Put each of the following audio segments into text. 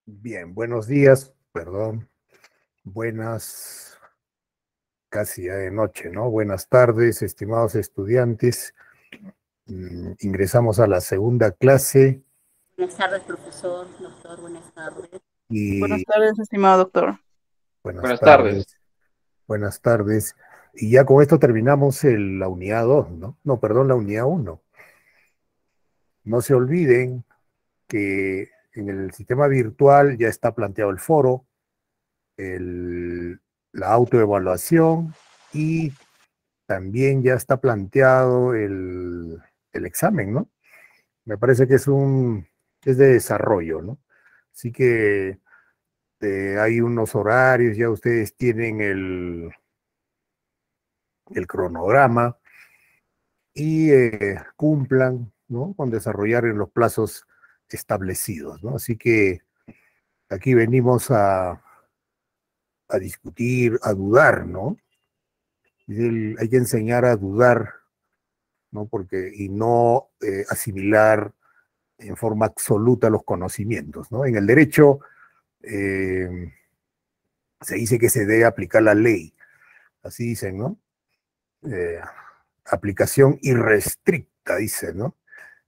Bien, buenos días, perdón, buenas, casi ya de noche, ¿no? Buenas tardes, estimados estudiantes. Ingresamos a la segunda clase Buenas tardes, profesor, doctor, buenas tardes. Buenas y tardes, estimado doctor. buenas Buenas tardes. tardes, buenas tardes. Y ya con esto terminamos la unidad 2, ¿no? No, perdón, la unidad 1. No se olviden que en el sistema virtual ya está planteado el foro, el- la autoevaluación y también ya está planteado el examen, ¿no? Me parece que es de desarrollo, ¿no? Así que hay unos horarios, ya ustedes tienen el cronograma y cumplan, ¿no? Con desarrollar en los plazos establecidos, ¿no? Así que aquí venimos a discutir, a dudar, ¿no? Hay que enseñar a dudar, ¿no? Y no asimilar en forma absoluta los conocimientos, ¿no? En el derecho eh, se dice que se debe aplicar la ley, así dicen, ¿no? Eh, Aplicación irrestricta, dice, ¿no?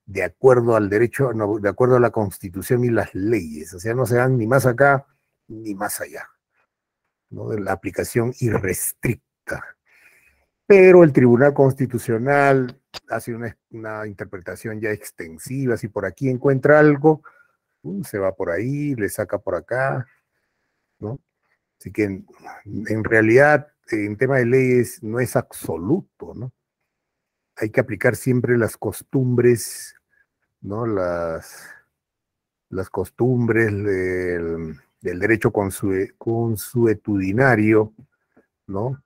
De acuerdo al derecho, no, de acuerdo a la Constitución y las leyes, o sea, no se dan ni más acá ni más allá, ¿no? De la aplicación irrestricta. Pero el Tribunal Constitucional hace una interpretación ya extensiva, si por aquí encuentra algo, se va por ahí, le saca por acá, ¿no? Así que en realidad, en tema de leyes, no es absoluto, ¿no? Hay que aplicar siempre las costumbres, ¿no? Las costumbres del derecho consuetudinario, ¿no?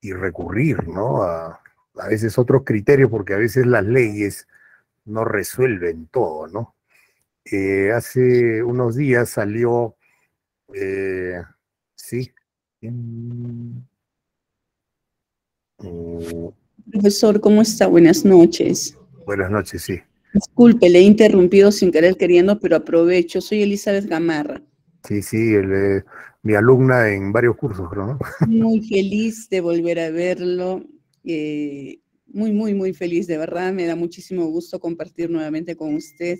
Y recurrir, ¿no? A veces otros criterios, porque a veces las leyes no resuelven todo, ¿no? Hace unos días salió, sí, en- mm, Profesor, ¿cómo está? Buenas noches. buenas noches, sí. Disculpe, le he interrumpido sin querer queriendo, pero aprovecho. Soy Elizabeth Gamarra. Sí, sí, mi alumna en varios cursos, creo, ¿no? Muy feliz de volver a verlo. Muy feliz, de verdad. Me da muchísimo gusto compartir nuevamente con usted,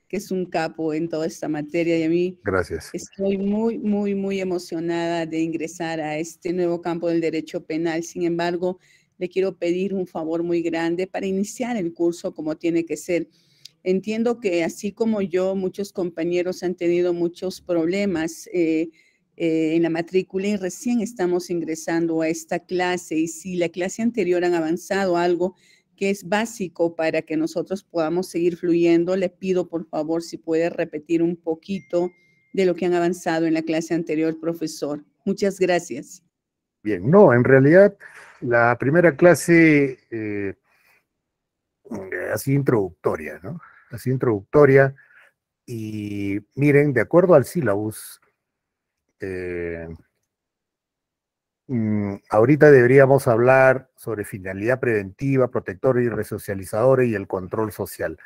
que es un capo en toda esta materia. Y a mí Gracias. estoy muy emocionada de ingresar a este nuevo campo del derecho penal. Sin embargo, le quiero pedir un favor muy grande para iniciar el curso como tiene que ser. Entiendo que así como yo, muchos compañeros han tenido muchos problemas en la matrícula y recién estamos ingresando a esta clase. Y si la clase anterior han avanzado algo que es básico para que nosotros podamos seguir fluyendo, le pido por favor si puede repetir un poquito de lo que han avanzado en la clase anterior, profesor. Muchas gracias. Bien, no, en realidad la primera clase ha sido introductoria, ¿no? Ha sido introductoria y miren, de acuerdo al sílabus, eh, ahorita deberíamos hablar sobre finalidad preventiva, protectora y resocializadora y el control social.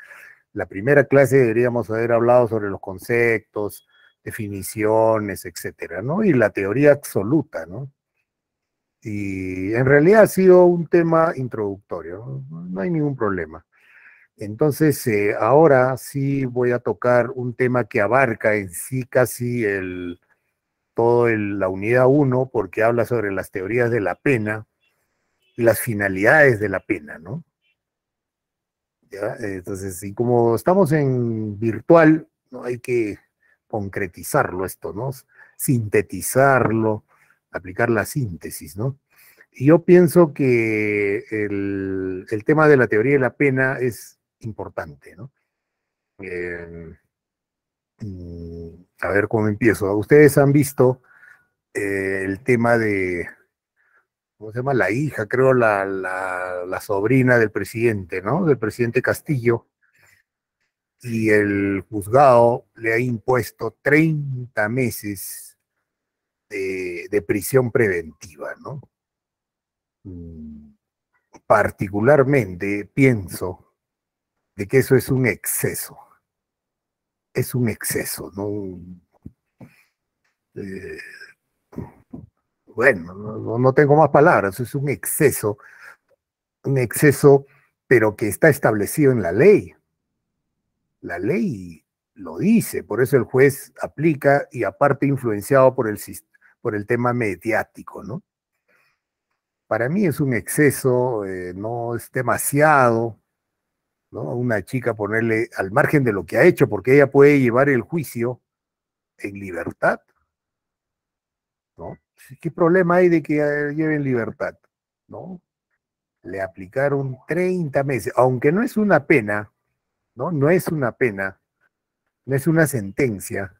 La primera clase deberíamos haber hablado sobre los conceptos, definiciones, etcétera, ¿no? Y la teoría absoluta, ¿no? Y en realidad ha sido un tema introductorio, no hay ningún problema. Entonces, ahora sí voy a tocar un tema que abarca en sí casi la unidad uno, porque habla sobre las teorías de la pena y las finalidades de la pena, ¿no? ¿Ya? Entonces, y como estamos en virtual, ¿no? Hay que concretizarlo esto, ¿no? Sintetizarlo, aplicar la síntesis, ¿no? Y yo pienso que el tema de la teoría de la pena es importante, ¿no? Eh, a ver cómo empiezo. Ustedes han visto el tema de, ¿cómo se llama? La hija, creo, la sobrina del presidente, ¿no? Del presidente Castillo. Y el juzgado le ha impuesto 30 meses de prisión preventiva, ¿no? Mm, Particularmente pienso de que eso es un exceso. Es un exceso, ¿no? Eh, bueno, no tengo más palabras, es un exceso, pero que está establecido en la ley. La ley lo dice, por eso el juez aplica y aparte influenciado por el tema mediático, ¿no? Para mí es un exceso, no es demasiado, ¿no? Una chica ponerle al margen de lo que ha hecho, porque ella puede llevar el juicio en libertad, ¿no? ¿Qué problema hay de que lleve en libertad? ¿No? Le aplicaron 30 meses, aunque no es una pena, ¿no? No es una pena, no es una sentencia,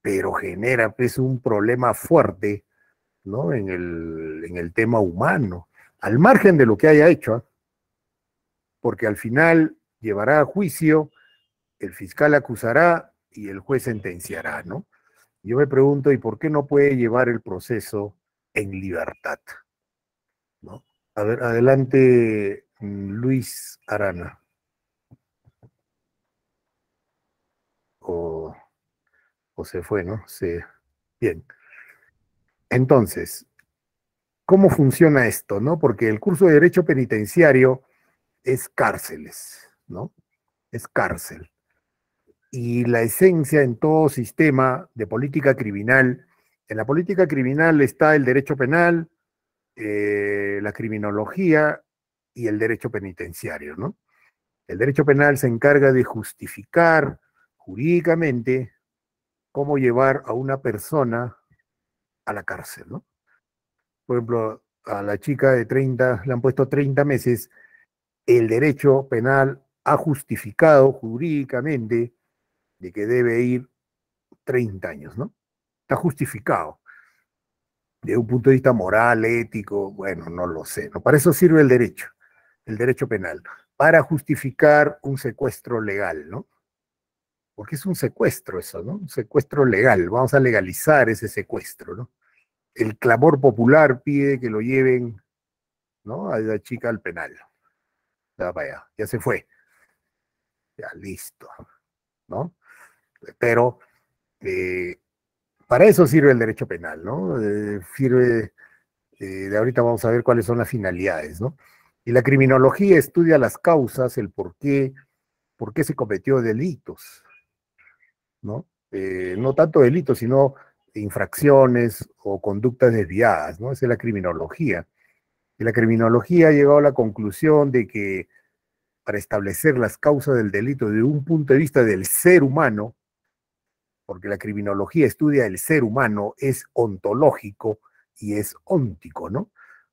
pero genera pues un problema fuerte, ¿no? En el tema humano, al margen de lo que haya hecho, ¿eh? Porque al final llevará a juicio, el fiscal acusará y el juez sentenciará, ¿no? Yo me pregunto, ¿y por qué no puede llevar el proceso en libertad? ¿No? A ver, adelante, Luis Arana. O, o se fue, ¿no? Sí. Bien. Entonces, ¿cómo funciona esto, no? Porque el curso de Derecho Penitenciario es cárceles, ¿no? Es cárcel. Y la esencia en todo sistema de política criminal, en la política criminal está el derecho penal, la criminología y el derecho penitenciario, ¿no? El derecho penal se encarga de justificar jurídicamente cómo llevar a una persona a la cárcel, ¿no? Por ejemplo, a la chica de 30 le han puesto 30 meses, el derecho penal ha justificado jurídicamente de que debe ir 30 años, ¿no? Está justificado. De un punto de vista moral, ético, bueno, no lo sé, ¿no? Para eso sirve el derecho penal, para justificar un secuestro legal, ¿no? Porque es un secuestro eso, ¿no? Un secuestro legal, vamos a legalizar ese secuestro, ¿no? El clamor popular pide que lo lleven, ¿no? A la chica al penal. Ya, vaya, ya se fue, ya listo, ¿no? Pero eh, para eso sirve el derecho penal, ¿no? Sirve, de ahorita vamos a ver cuáles son las finalidades, ¿no? Y la criminología estudia las causas, el por qué se cometió delitos, ¿no? No tanto delitos, sino infracciones o conductas desviadas, ¿no? Esa es la criminología. Y la criminología ha llegado a la conclusión de que para establecer las causas del delito desde un punto de vista del ser humano, porque la criminología estudia el ser humano, es ontológico y es óntico, ¿no?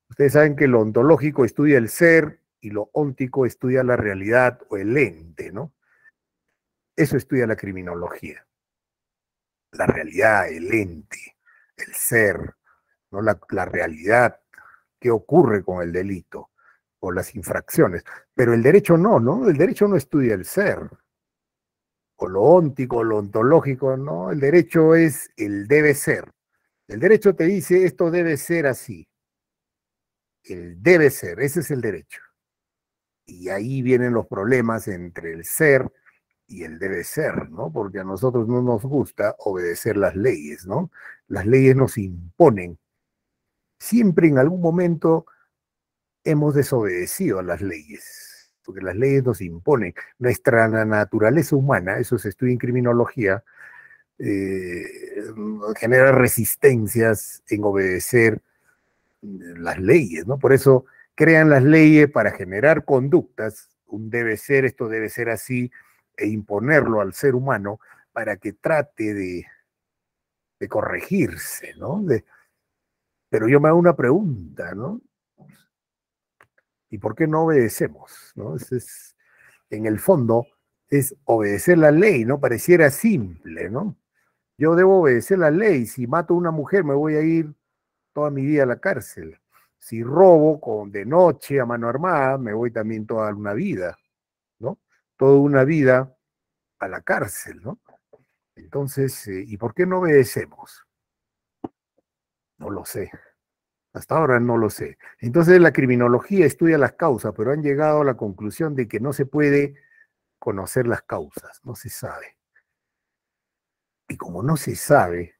Ustedes saben que lo ontológico estudia el ser y lo óntico estudia la realidad o el ente, ¿no? Eso estudia la criminología. La realidad, el ente, el ser, ¿no? La realidad, qué ocurre con el delito o las infracciones. Pero el derecho no, ¿no? El derecho no estudia el ser, o lo óntico, o lo ontológico, ¿no? El derecho es el debe ser. El derecho te dice esto debe ser así. El debe ser, ese es el derecho. Y ahí vienen los problemas entre el ser y el debe ser, ¿no? Porque a nosotros no nos gusta obedecer las leyes, ¿no? Las leyes nos imponen. Siempre en algún momento hemos desobedecido a las leyes, porque las leyes nos imponen. Nuestra naturaleza humana, eso se estudia en criminología, eh, genera resistencias en obedecer las leyes, ¿no? Por eso crean las leyes para generar conductas, un debe ser, esto debe ser así, e imponerlo al ser humano para que trate de corregirse, ¿no? Pero yo me hago una pregunta, ¿no? ¿Y por qué no obedecemos? ¿No? En el fondo, es obedecer la ley, ¿no? Pareciera simple, ¿no? Yo debo obedecer la ley. Si mato a una mujer, me voy a ir toda mi vida a la cárcel. Si robo de noche a mano armada, me voy también toda una vida, ¿no? Toda una vida a la cárcel, ¿no? Entonces, ¿y por qué no obedecemos? No lo sé. Hasta ahora no lo sé. Entonces la criminología estudia las causas, pero han llegado a la conclusión de que no se puede conocer las causas, no se sabe. Y como no se sabe,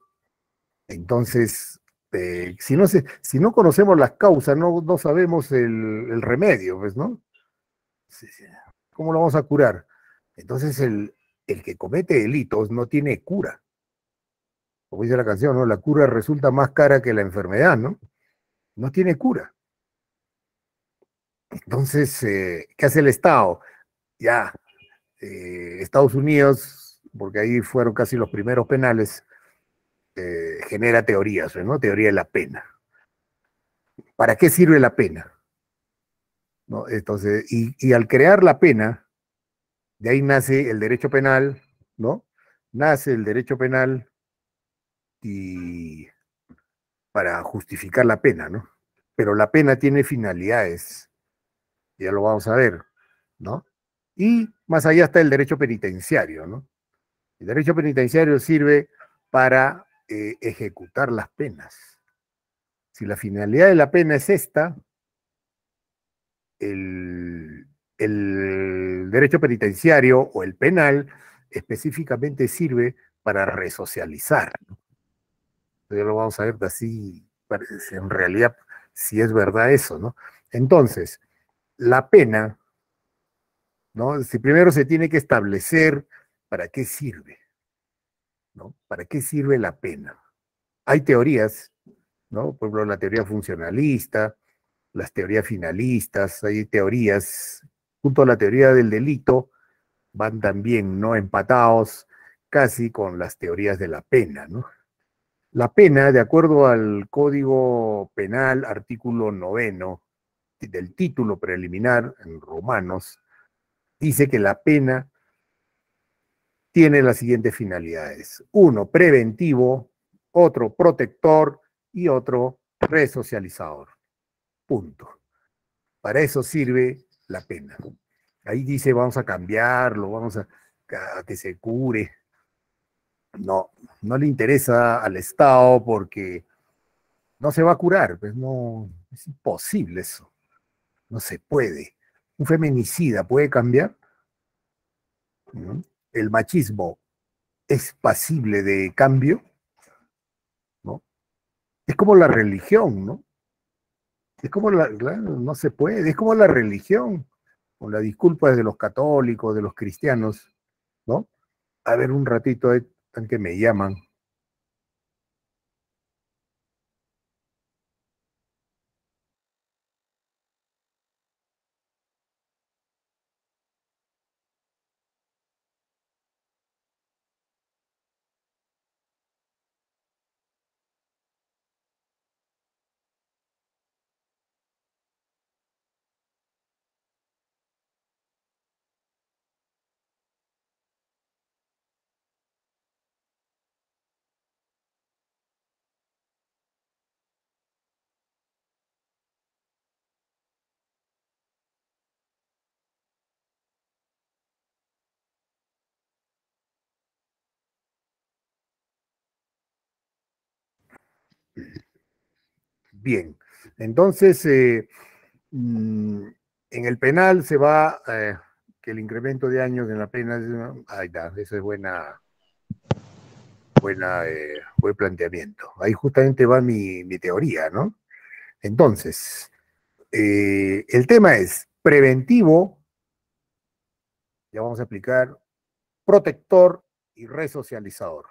entonces, si no conocemos las causas, no sabemos el remedio, pues, ¿no? Sí, sí. ¿Cómo lo vamos a curar? Entonces, el que comete delitos no tiene cura. Como dice la canción, ¿no? La cura resulta más cara que la enfermedad, ¿no? No tiene cura. Entonces, ¿qué hace el Estado? Ya, Estados Unidos, porque ahí fueron casi los primeros penales, genera teorías, ¿no? Teoría de la pena. ¿Para qué sirve la pena? ¿No? Entonces, y al crear la pena, de ahí nace el derecho penal, ¿no? Nace el derecho penal y para justificar la pena, ¿no? Pero la pena tiene finalidades, ya lo vamos a ver, ¿no? Y más allá está el derecho penitenciario, ¿no? El derecho penitenciario sirve para ejecutar las penas. Si la finalidad de la pena es esta, el derecho penitenciario o el penal específicamente sirve para resocializar, ¿no? Ya lo vamos a ver de así, en realidad, si es verdad eso, ¿no? Entonces, la pena, ¿no? Si primero se tiene que establecer para qué sirve, ¿no? ¿Para qué sirve la pena? Hay teorías, ¿no? Por ejemplo, la teoría funcionalista, las teorías finalistas, hay teorías, junto a la teoría del delito, van también, ¿no? Empatados casi con las teorías de la pena, ¿no? La pena, de acuerdo al Código Penal, artículo 9 del título preliminar en Romanos, dice que la pena tiene las siguientes finalidades. Uno, preventivo, otro, protector y otro, resocializador. Punto. Para eso sirve la pena. Ahí dice, vamos a cambiarlo, a que se cure. No, no le interesa al Estado porque no se va a curar, pues no, es imposible eso, no se puede. Un feminicida puede cambiar, ¿no? El machismo es pasible de cambio, ¿no? Es como la religión, ¿no? Es como claro, no se puede, es como la religión, con la disculpa de los católicos, de los cristianos, ¿no? A ver, un ratito, tan que me llaman. Bien, entonces, en el penal se va, que el incremento de años en la pena, ahí está, eso es buen planteamiento. Ahí justamente va mi teoría, ¿no? Entonces, el tema es preventivo, ya vamos a aplicar, protector y resocializador.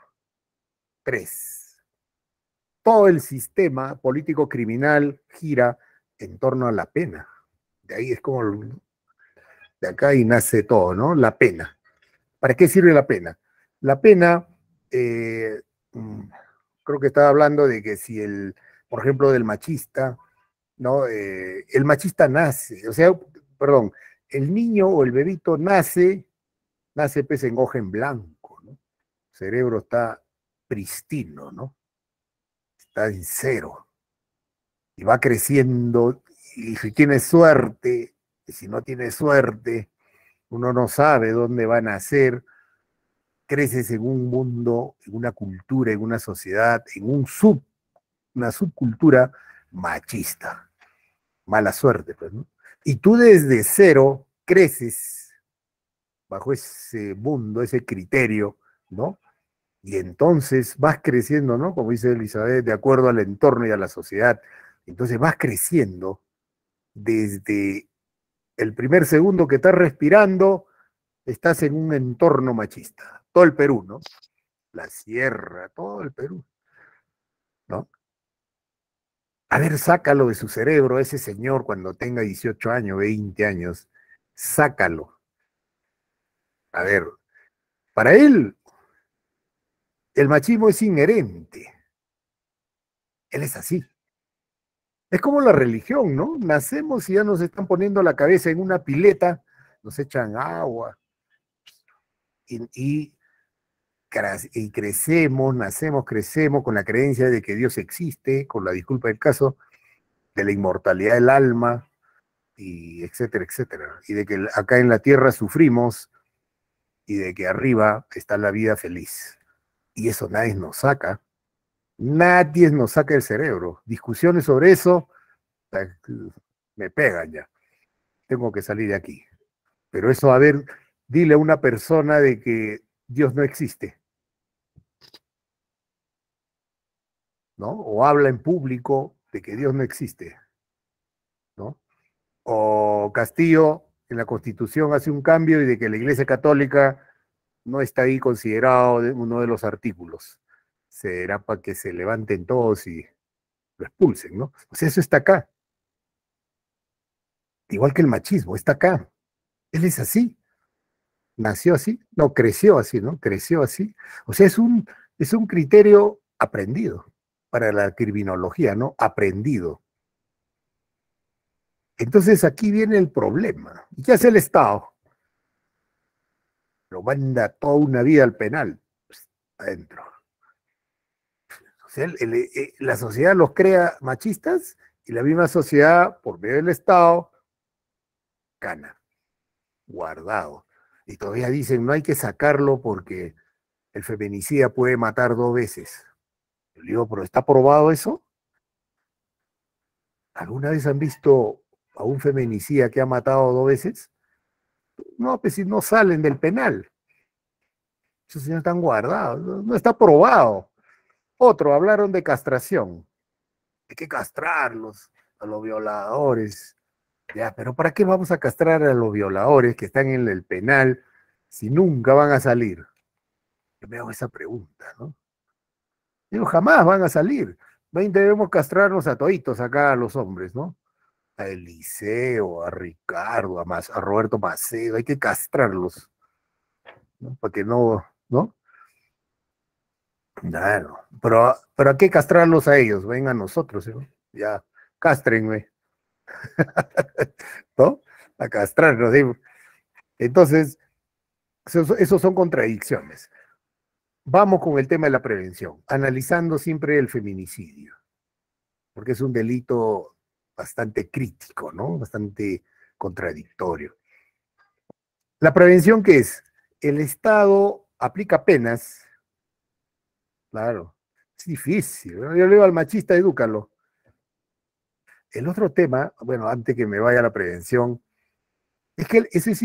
3. Todo el sistema político criminal gira en torno a la pena. De ahí es como, de acá y nace todo, ¿no? La pena. ¿Para qué sirve la pena? La pena, eh, mm, creo que estaba hablando de que si por ejemplo, del machista, ¿no? El machista nace, o sea, perdón, el niño o el bebito nace pues en hoja en blanco, ¿no? El cerebro está pristino, ¿no? Está en cero. Y va creciendo, y si tiene suerte, y si no tiene suerte, uno no sabe dónde va a nacer, creces en un mundo, en una cultura, en una sociedad, en una subcultura machista. Mala suerte, pues, ¿no? Y tú desde cero creces bajo ese mundo, ese criterio, ¿no? Y entonces vas creciendo, ¿no? Como dice Elizabeth, de acuerdo al entorno y a la sociedad. Entonces vas creciendo desde el primer segundo que estás respirando, estás en un entorno machista. Todo el Perú, ¿no? La sierra, todo el Perú, ¿no? A ver, sácalo de su cerebro, ese señor cuando tenga 18 años, 20 años, sácalo. A ver, para él, el machismo es inherente. Él es así. Es como la religión, ¿no? Nacemos y ya nos están poniendo la cabeza en una pileta, nos echan agua y, y crecemos, nacemos, crecemos con la creencia de que Dios existe, con la disculpa del caso, de la inmortalidad del alma, y etcétera, etcétera. Y de que acá en la tierra sufrimos y de que arriba está la vida feliz. Y eso nadie nos saca el cerebro. Discusiones sobre eso, me pegan ya. Tengo que salir de aquí. Pero eso, a ver, dile a una persona de que Dios no existe, ¿no? O habla en público de que Dios no existe, ¿no? O Castillo en la Constitución hace un cambio y de que la Iglesia Católica no está ahí considerado uno de los artículos. Será para que se levanten todos y lo expulsen, ¿no? O sea, eso está acá. Igual que el machismo, está acá. Él es así. Nació así, no, creció así, ¿no? Creció así. O sea, es un criterio aprendido para la criminología, ¿no? Aprendido. Entonces aquí viene el problema. ¿Y qué hace el Estado? Lo manda toda una vida al penal, pues, adentro. O sea, la sociedad los crea machistas y la misma sociedad, por medio del Estado, gana, guardado. Y todavía dicen, no hay que sacarlo porque el feminicida puede matar 2 veces. Yo digo, ¿pero está probado eso? ¿Alguna vez han visto a un feminicida que ha matado 2 veces? No, pues si no salen del penal. Esos señores están guardados, no está probado. Otro, hablaron de castración. Hay que castrarlos, a los violadores. Ya, pero ¿para qué vamos a castrar a los violadores que están en el penal si nunca van a salir? Yo me hago esa pregunta, ¿no? Digo, jamás van a salir. Debemos castrarnos a toditos acá, a los hombres, ¿no? A Eliseo, a Ricardo, a Roberto Macedo, hay que castrarlos, ¿no? Para que no, ¿no? Claro, pero ¿a qué castrarlos a ellos? Vengan a nosotros, ¿no? Ya, castrenme, ¿no? A castrarnos, ¿sí? Entonces, esos son contradicciones. Vamos con el tema de la prevención, analizando siempre el feminicidio, porque es un delito bastante crítico, ¿no? Bastante contradictorio. La prevención, ¿qué es? El Estado aplica penas, claro, es difícil, ¿no? Yo le digo al machista, edúcalo. El otro tema, bueno, antes que me vaya a la prevención, es que ese es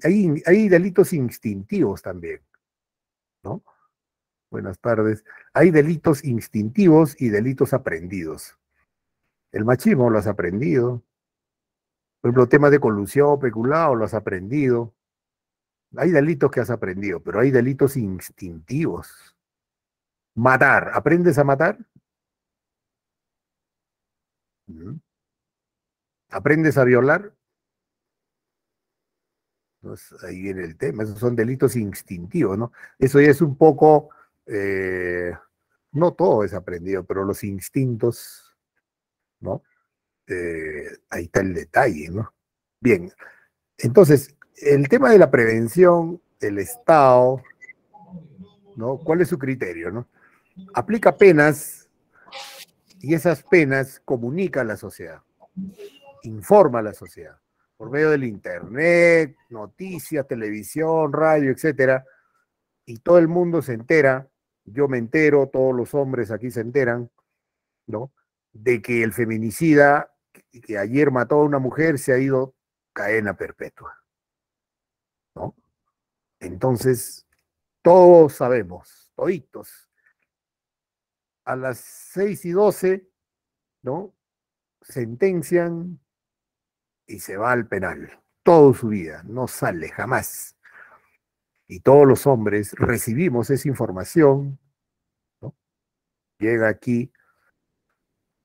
hay delitos instintivos también, ¿no? Buenas tardes. Hay delitos instintivos y delitos aprendidos. El machismo lo has aprendido. Por ejemplo, temas de colusión, peculado, lo has aprendido. Hay delitos que has aprendido, pero hay delitos instintivos. Matar, ¿aprendes a matar? ¿Mm? ¿Aprendes a violar? Entonces, ahí viene el tema, esos son delitos instintivos, ¿no? Eso ya es un poco, no todo es aprendido, pero los instintos, ¿no? Ahí está el detalle, ¿no? Bien, entonces, el tema de la prevención, el Estado, ¿no? ¿Cuál es su criterio, no? Aplica penas y esas penas comunica a la sociedad, informa a la sociedad, por medio del internet, noticias, televisión, radio, etcétera, y todo el mundo se entera, yo me entero, todos los hombres aquí se enteran, ¿no? De que el feminicida que ayer mató a una mujer se ha ido cadena perpetua, ¿no? Entonces, todos sabemos, toditos, a las 6:12, ¿no? Sentencian y se va al penal. Toda su vida, no sale jamás. Y todos los hombres recibimos esa información, ¿no? Llega aquí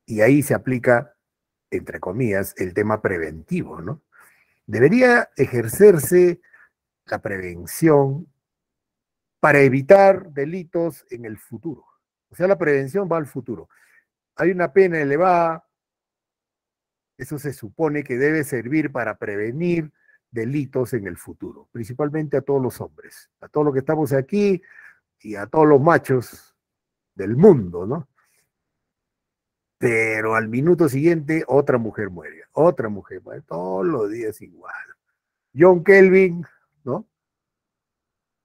y ahí se aplica, entre comillas, el tema preventivo, ¿no? Debería ejercerse la prevención para evitar delitos en el futuro. O sea, la prevención va al futuro. Hay una pena elevada, eso se supone que debe servir para prevenir delitos en el futuro, principalmente a todos los hombres, a todos los que estamos aquí y a todos los machos del mundo, ¿no? Pero al minuto siguiente otra mujer muere, todos los días igual. John Kelvin, ¿no?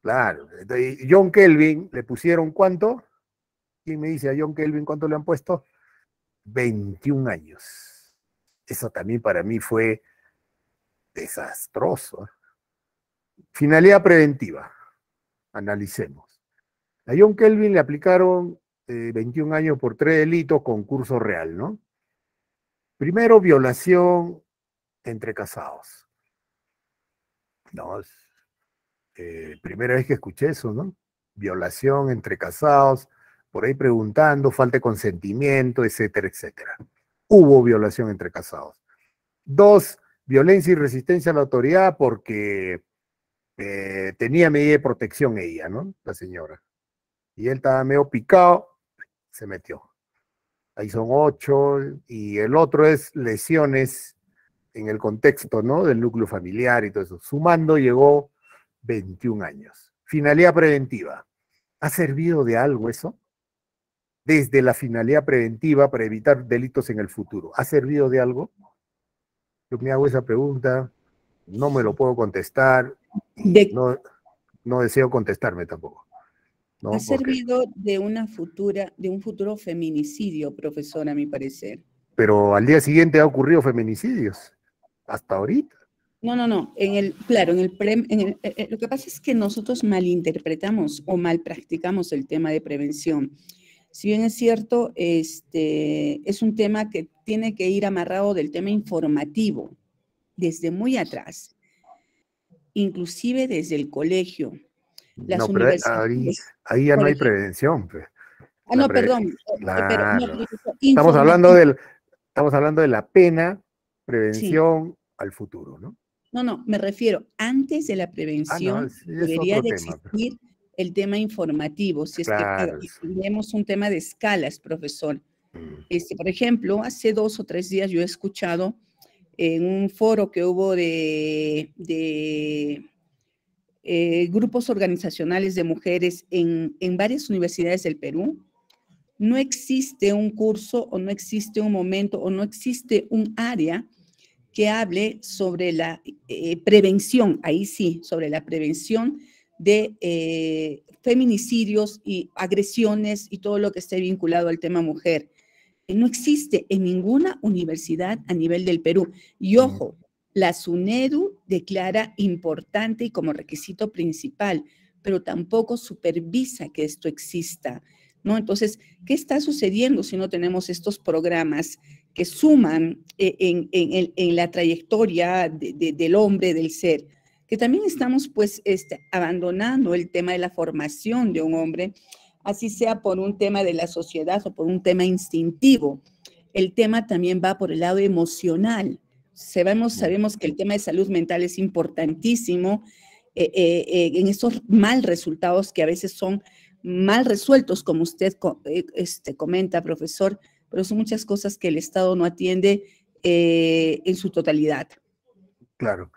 Claro, entonces, John Kelvin le pusieron ¿cuánto? ¿Quién me dice a John Kelvin cuánto le han puesto? 21 años. Eso también para mí fue desastroso. Finalidad preventiva. Analicemos. A John Kelvin le aplicaron 21 años por 3 delitos con curso real, ¿no? Primero, violación entre casados. No, es primera vez que escuché eso, ¿no? Violación entre casados, por ahí preguntando, falta de consentimiento, etcétera, etcétera. Hubo violación entre casados. 2, violencia y resistencia a la autoridad porque tenía medida de protección ella, ¿no? La señora. Y él estaba medio picado, se metió. Ahí son 8, y el otro es lesiones en el contexto, ¿no? Del núcleo familiar y todo eso. Sumando llegó 21 años. Finalidad preventiva. ¿Ha servido de algo eso? Desde la finalidad preventiva para evitar delitos en el futuro. ¿Ha servido de algo? Yo me hago esa pregunta, no me lo puedo contestar y no deseo contestarme tampoco. Ha ¿No? servido de un futuro feminicidio, profesor, a mi parecer. Pero al día siguiente ha ocurrido feminicidios, hasta ahorita. No. Lo que pasa es que nosotros malinterpretamos o mal practicamos el tema de prevención. Si bien es cierto, es un tema que tiene que ir amarrado del tema informativo, desde muy atrás, inclusive desde el colegio, las No, pero universidades. ahí ya no hay prevención. Pues. No, perdón, pero no, Claro. Estamos hablando de la pena, sí. prevención al futuro, ¿no? No, me refiero, antes de la No, prevención es debería otro de tema. existir el tema informativo, si es Claro. que tenemos un tema de escalas, profesor. Por ejemplo, hace 2 o 3 días yo he escuchado en un foro que hubo de grupos organizacionales de mujeres en varias universidades del Perú. No existe un curso o no existe un momento o no existe un área que hable sobre la prevención, ahí sí, sobre la prevención de feminicidios y agresiones y todo lo que esté vinculado al tema mujer. No existe en ninguna universidad a nivel del Perú. Y ojo, la SUNEDU declara importante y como requisito principal, pero tampoco supervisa que esto exista, ¿no? Entonces, ¿qué está sucediendo si no tenemos estos programas que suman en la trayectoria del hombre, del ser? Que también estamos, pues, abandonando el tema de la formación de un hombre, así sea por un tema de la sociedad o por un tema instintivo. El tema también va por el lado emocional. Sabemos que el tema de salud mental es importantísimo en estos mal resultados que a veces son mal resueltos, como usted comenta, profesor, pero son muchas cosas que el Estado no atiende en su totalidad. Claro,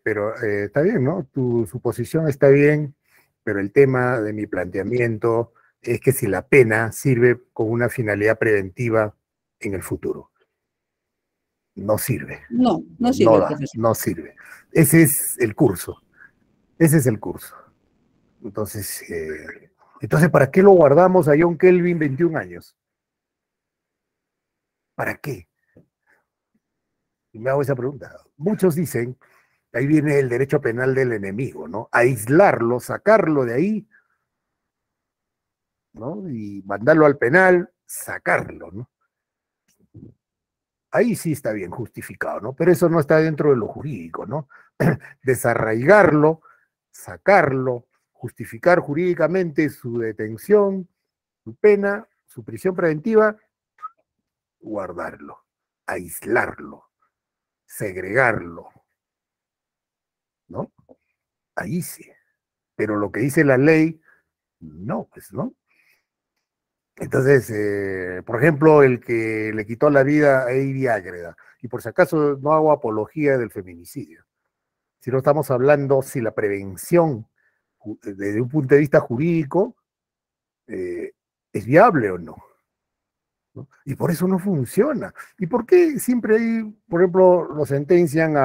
pero está bien, ¿no? Tu suposición está bien, pero el tema de mi planteamiento es que si la pena sirve con una finalidad preventiva en el futuro. No sirve. No sirve, profesor. No sirve. Ese es el curso. Ese es el curso. Entonces, ¿para qué lo guardamos a John Kelvin 21 años? ¿Para qué? Y me hago esa pregunta. Muchos dicen, Ahí viene el derecho penal del enemigo, ¿no? Aislarlo, sacarlo de ahí, ¿no? Y mandarlo al penal, sacarlo, ¿no? Ahí sí está bien justificado, ¿no? Pero eso no está dentro de lo jurídico, ¿no? Desarraigarlo, sacarlo, justificar jurídicamente su detención, su pena, su prisión preventiva, guardarlo, aislarlo, segregarlo, ¿no? Ahí sí. Pero lo que dice la ley, no, pues, ¿no? Entonces, por ejemplo, el que le quitó la vida a Eddie Ágreda, y por si acaso no hago apología del feminicidio, si no estamos hablando si la prevención desde un punto de vista jurídico eh, es viable o no, ¿no? Y por eso no funciona. ¿Y por qué siempre hay, por ejemplo, lo sentencian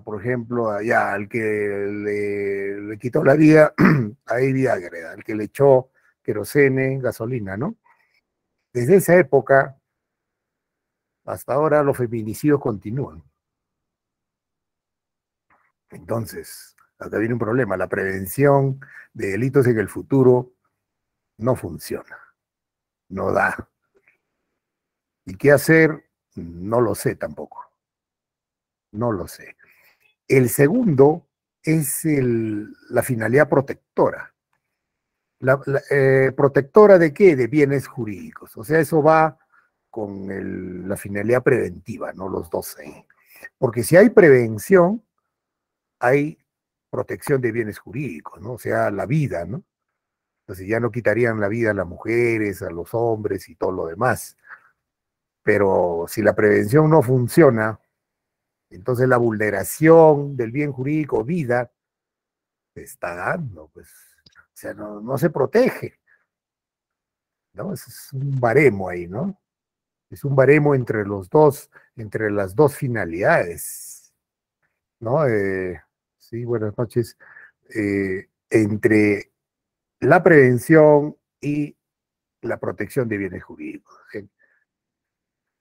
por ejemplo, allá, al que le quitó la vida a Eddie Ágreda, al que le echó querosene, gasolina, ¿no? Desde esa época hasta ahora los feminicidios continúan. Entonces, acá viene un problema. La prevención de delitos en el futuro no funciona, no da. ¿Y qué hacer? No lo sé tampoco. No lo sé. El segundo es la finalidad protectora. ¿Protectora de qué? De bienes jurídicos. O sea, eso va con la finalidad preventiva, ¿no? Los dos ahí. Porque si hay prevención, hay protección de bienes jurídicos, ¿no? O sea, la vida, ¿no? Entonces ya no quitarían la vida a las mujeres, a los hombres y todo lo demás. Pero si la prevención no funciona, entonces la vulneración del bien jurídico, vida, se está dando, pues. O sea, no se protege, ¿no? Es un baremo ahí, ¿no? Es un baremo entre los dos, entre las dos finalidades, ¿no? Sí, buenas noches. Entre la prevención y la protección de bienes jurídicos.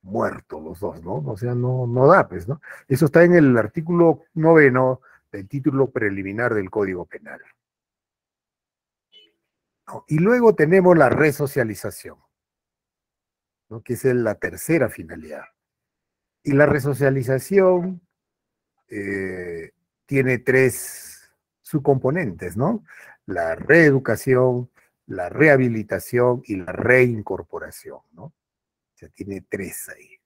Muertos los dos, ¿no? O sea, no da, pues, ¿no? Eso está en el artículo 9 del título preliminar del Código Penal, ¿no? Y luego tenemos la resocialización, ¿no? Que es la tercera finalidad. Y la resocialización tiene tres subcomponentes, ¿no? La reeducación, la rehabilitación y la reincorporación, ¿no? O sea, tiene tres ahí.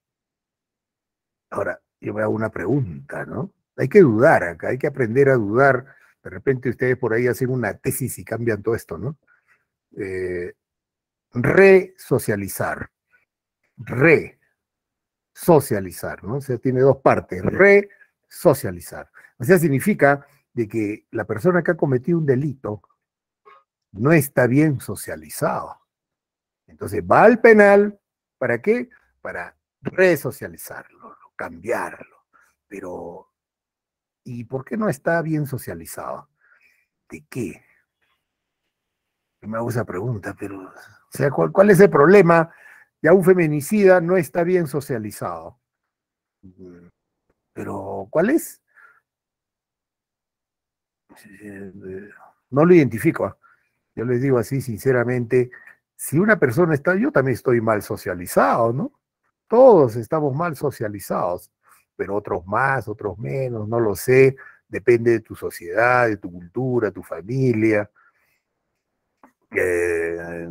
Ahora, yo me hago una pregunta, ¿no? Hay que dudar acá, hay que aprender a dudar. De repente ustedes por ahí hacen una tesis y cambian todo esto, ¿no? Eh, Resocializar, resocializar, ¿no? O sea, tiene dos partes, resocializar. O sea, significa de que la persona que ha cometido un delito no está bien socializado. Entonces va al penal, ¿para qué? Para resocializarlo, cambiarlo. Pero ¿y por qué no está bien socializado? ¿De qué? Me hago esa pregunta, pero, o sea, ¿cuál es el problema? Ya un feminicida no está bien socializado. Pero, ¿cuál es? No lo identifico. Yo les digo así, sinceramente, si una persona está, yo también estoy mal socializado, ¿no? Todos estamos mal socializados, pero otros más, otros menos, no lo sé. Depende de tu sociedad, de tu cultura, tu familia. Eh,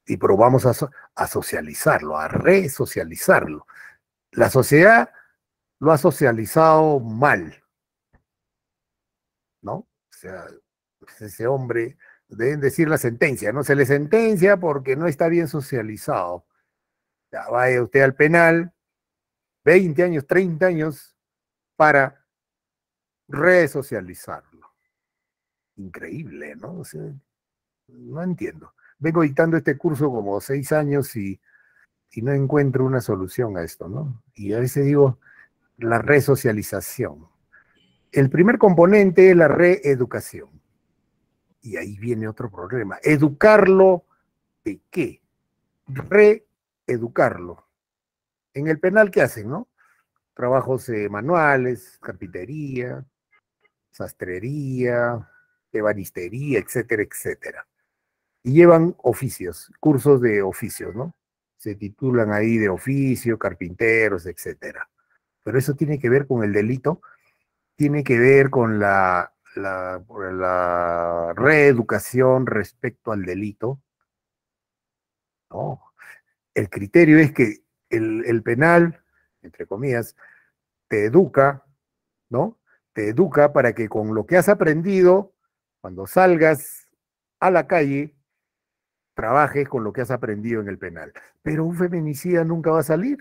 y probamos a socializarlo, a resocializarlo. La sociedad lo ha socializado mal, ¿no? O sea, ese hombre, deben decir la sentencia, ¿no? Se le sentencia porque no está bien socializado. Ya vaya usted al penal, 20 años, 30 años, para resocializarlo. Increíble, ¿no? O sea, no entiendo. Vengo dictando este curso como 6 años y no encuentro una solución a esto, ¿no? Y a veces digo, la resocialización. El primer componente es la reeducación. Y ahí viene otro problema. ¿Educarlo de qué? Reeducarlo. En el penal, ¿qué hacen, no? trabajos manuales, carpintería, sastrería, ebanistería, etcétera, etcétera. Y llevan oficios, cursos de oficios, ¿no? Se titulan ahí de oficio, carpinteros, etcétera. Pero eso tiene que ver con el delito, tiene que ver con la reeducación respecto al delito. No, el criterio es que el penal, entre comillas, te educa, ¿no? Te educa para que con lo que has aprendido, cuando salgas a la calle, trabajes con lo que has aprendido en el penal. Pero un feminicida nunca va a salir.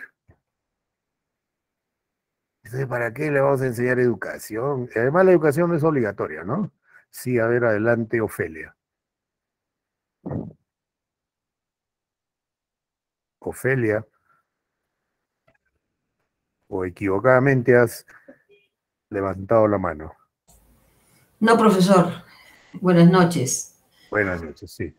Entonces, ¿para qué le vamos a enseñar educación? Además, la educación no es obligatoria, ¿no? Sí, a ver, adelante, Ofelia. Ofelia, o equivocadamente has levantado la mano. No, profesor. Buenas noches. Buenas noches, sí.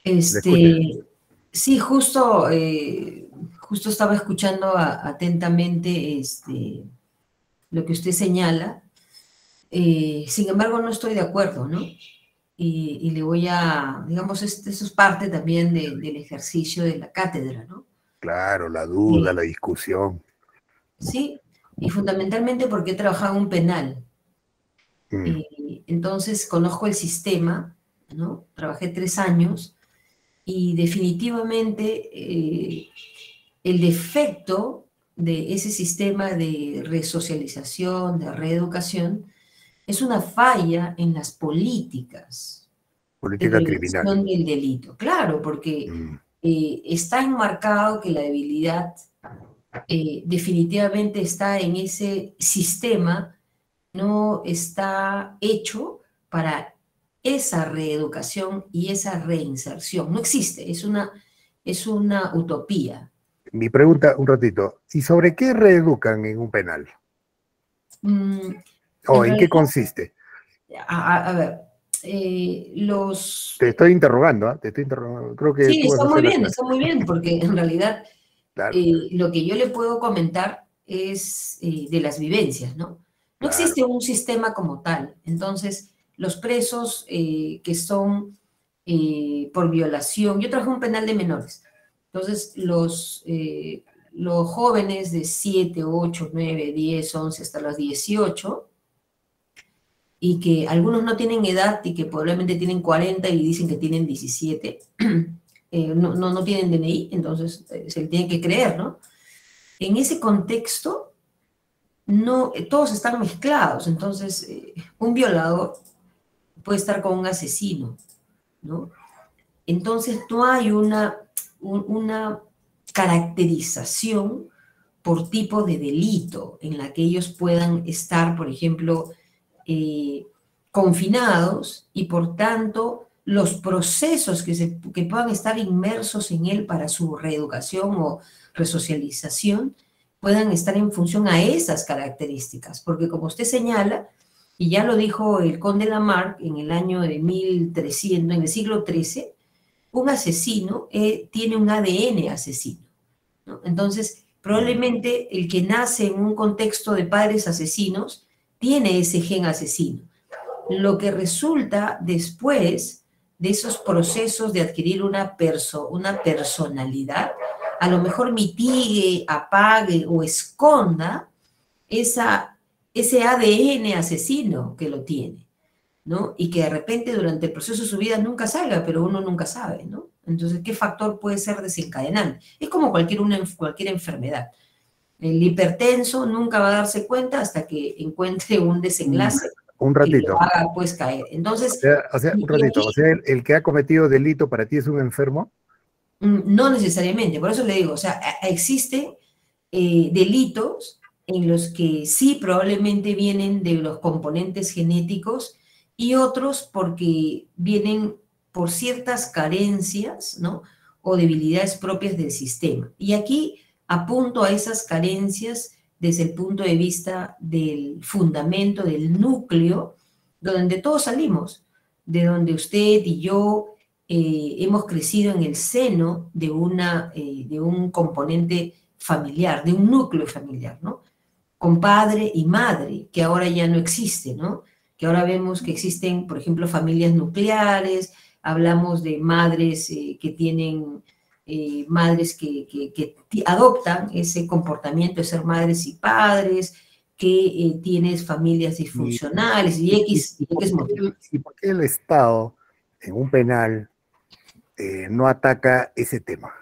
Le escucho. Sí, justo estaba escuchando atentamente lo que usted señala. Sin embargo, no estoy de acuerdo, ¿no? Y le voy a, digamos, eso es parte también del ejercicio de la cátedra, ¿no? Claro, la duda, la discusión. Sí, y fundamentalmente porque he trabajado en un penal. Entonces, conozco el sistema, ¿no? Trabajé 3 años y definitivamente el defecto de ese sistema de resocialización, de reeducación, es una falla en las políticas de Política criminal. prevención del delito. Claro, porque está enmarcado que la debilidad definitivamente está en ese sistema, no está hecho para esa reeducación y esa reinserción. No existe, es una utopía. Mi pregunta, un ratito, ¿y sobre qué reeducan en un penal? ¿O en qué consiste? A ver, Te estoy interrogando, ¿eh? Te estoy interrogando. Creo que sí, tú vas a hacer la clase. está muy bien, porque en realidad Claro. lo que yo le puedo comentar es de las vivencias, ¿no? No Claro. existe un sistema como tal. Entonces, los presos que son por violación, yo trabajo en un penal de menores, entonces los jóvenes de 7, 8, 9, 10, 11 hasta los 18, y que algunos no tienen edad y que probablemente tienen 40 y dicen que tienen 17, no tienen DNI, entonces se le tiene que creer, ¿no? En ese contexto, no, todos están mezclados, entonces un violador puede estar con un asesino, ¿no? Entonces no hay una caracterización por tipo de delito en la que ellos puedan estar, por ejemplo, confinados y por tanto los procesos que puedan estar inmersos en él para su reeducación o resocialización puedan estar en función a esas características, porque como usted señala, y ya lo dijo el conde Lamarck en el año de 1300, en el siglo XIII, un asesino tiene un ADN asesino, ¿no? Entonces, probablemente el que nace en un contexto de padres asesinos tiene ese gen asesino. Lo que resulta después de esos procesos de adquirir una personalidad, a lo mejor mitigue, apague o esconda ese ADN asesino que lo tiene, ¿no? Y que de repente durante el proceso de su vida nunca salga, pero uno nunca sabe, ¿no? Entonces, ¿qué factor puede ser desencadenante? Es como cualquier enfermedad. El hipertenso nunca va a darse cuenta hasta que encuentre un desenlace un que ratito. lo haga pues caer. Entonces, un ratito. aquí, O sea, el que ha cometido delito para ti es un enfermo. no necesariamente, por eso le digo, o sea, existen delitos en los que sí probablemente vienen de los componentes genéticos y otros porque vienen por ciertas carencias, ¿no? O debilidades propias del sistema. Y aquí apunto a esas carencias desde el punto de vista del fundamento, del núcleo, donde todos salimos, de donde usted y yo hemos crecido en el seno de un componente familiar, de un núcleo familiar, ¿no? con padre y madre, que ahora ya no existe, ¿no? Que ahora vemos que existen, por ejemplo, familias nucleares, hablamos de madres que tienen, madres que adoptan ese comportamiento de ser madres y padres, que tienes familias disfuncionales y X motivos. ¿Y por qué el Estado en un penal no ataca ese tema?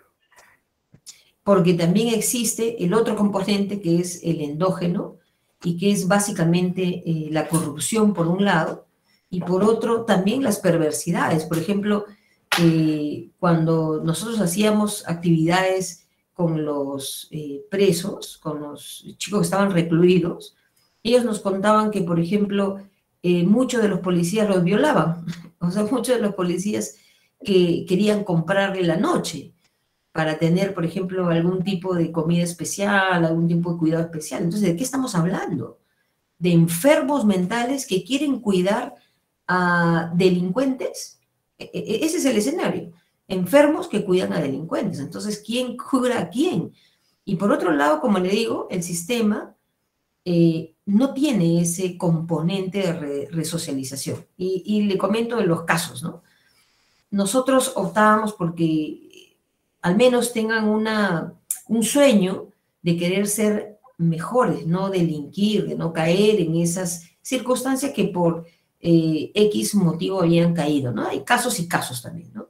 Porque también existe el otro componente que es el endógeno y que es básicamente la corrupción por un lado y por otro también las perversidades. Por ejemplo, cuando nosotros hacíamos actividades con los presos, con los chicos que estaban recluidos, ellos nos contaban que, por ejemplo, muchos de los policías los violaban. O sea, muchos de los policías que querían comprarle la noche para tener, por ejemplo, algún tipo de comida especial, algún tipo de cuidado especial. Entonces, ¿de qué estamos hablando? De enfermos mentales que quieren cuidar a delincuentes. Ese es el escenario. Enfermos que cuidan a delincuentes. Entonces, ¿quién cura a quién? Y por otro lado, como le digo, el sistema no tiene ese componente de resocialización. Y le comento de los casos, ¿no? Nosotros optábamos porque al menos tengan un sueño de querer ser mejores, no delinquir, de no caer en esas circunstancias que por X motivo habían caído, ¿no? Hay casos y casos también, ¿no?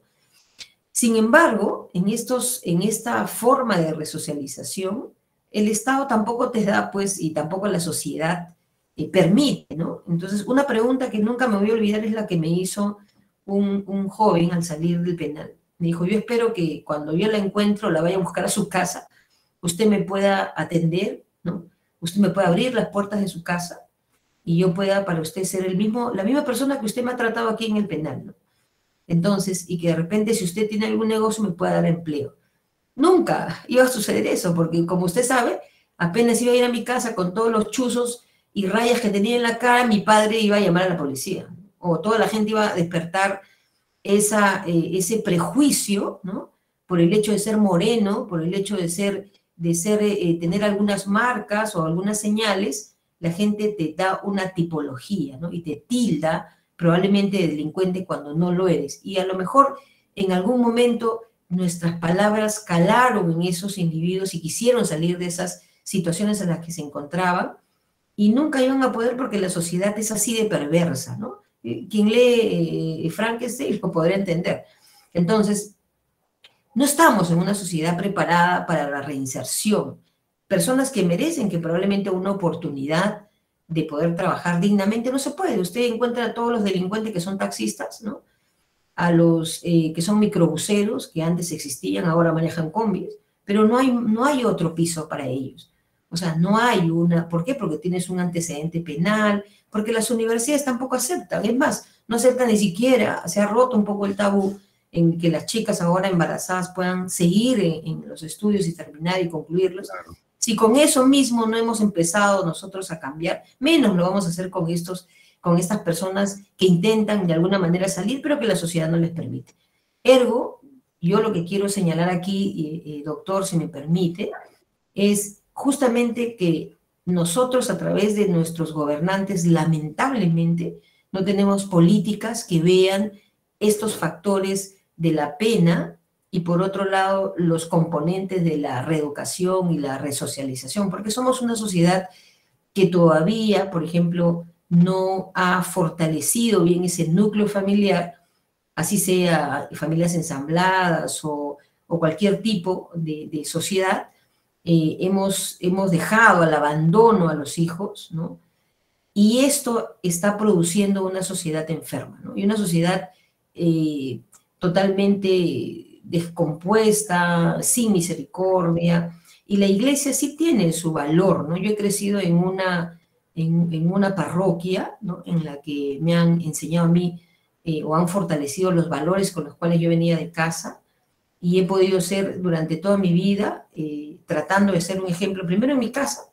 Sin embargo, en esta forma de resocialización, el Estado tampoco te da, pues, y tampoco la sociedad permite, ¿no? Entonces, una pregunta que nunca me voy a olvidar es la que me hizo un joven al salir del penal. Me dijo, yo espero que cuando yo la encuentro, la vaya a buscar a su casa, usted me pueda atender, ¿no? Usted me pueda abrir las puertas de su casa y yo pueda para usted ser la misma persona que usted me ha tratado aquí en el penal, ¿no? Entonces, y que de repente si usted tiene algún negocio me pueda dar empleo. Nunca iba a suceder eso, porque como usted sabe, apenas iba a ir a mi casa con todos los chuzos y rayas que tenía en la cara, mi padre iba a llamar a la policía, o toda la gente iba a despertar ese prejuicio, ¿no? Por el hecho de ser moreno, por el hecho de tener algunas marcas o algunas señales, la gente te da una tipología, ¿no? Y te tilda probablemente de delincuente cuando no lo eres. Y a lo mejor en algún momento nuestras palabras calaron en esos individuos y quisieron salir de esas situaciones en las que se encontraban y nunca iban a poder porque la sociedad es así de perversa, ¿no? Quien lee Frankenstein lo podrá entender. Entonces, no estamos en una sociedad preparada para la reinserción. Personas que merecen que probablemente una oportunidad de poder trabajar dignamente no se puede. Usted encuentra a todos los delincuentes que son taxistas, ¿no? A los que son microbuseros, que antes existían, ahora manejan combis, pero no hay otro piso para ellos. O sea, no hay una... ¿Por qué? Porque tienes un antecedente penal, porque las universidades tampoco aceptan. Es más, no aceptan ni siquiera, se ha roto un poco el tabú en que las chicas ahora embarazadas puedan seguir en los estudios y terminar y concluirlos. Claro. Si con eso mismo no hemos empezado nosotros a cambiar, menos lo vamos a hacer con estas personas que intentan de alguna manera salir, pero que la sociedad no les permite. Ergo, yo lo que quiero señalar aquí, doctor, si me permite, es justamente que nosotros a través de nuestros gobernantes, lamentablemente, no tenemos políticas que vean estos factores de la pena y por otro lado los componentes de la reeducación y la resocialización, porque somos una sociedad que todavía, por ejemplo, no ha fortalecido bien ese núcleo familiar, así sea familias ensambladas o cualquier tipo de sociedad. Hemos dejado al abandono a los hijos, ¿no? Y esto está produciendo una sociedad enferma, ¿no? Y una sociedad totalmente descompuesta, sin misericordia. Y la iglesia sí tiene su valor, ¿no? Yo he crecido en una parroquia, ¿no? En la que me han enseñado a mí o han fortalecido los valores con los cuales yo venía de casa y he podido ser durante toda mi vida tratando de ser un ejemplo, primero en mi casa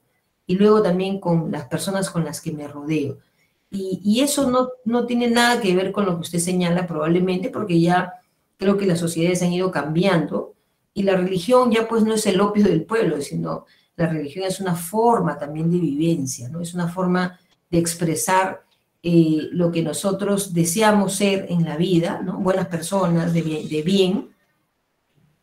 y luego también con las personas con las que me rodeo. Y eso no tiene nada que ver con lo que usted señala probablemente, porque ya creo que las sociedades han ido cambiando y la religión ya pues no es el opio del pueblo, sino la religión es una forma también de vivencia, ¿no? Es una forma de expresar lo que nosotros deseamos ser en la vida, ¿no? Buenas personas, de bien,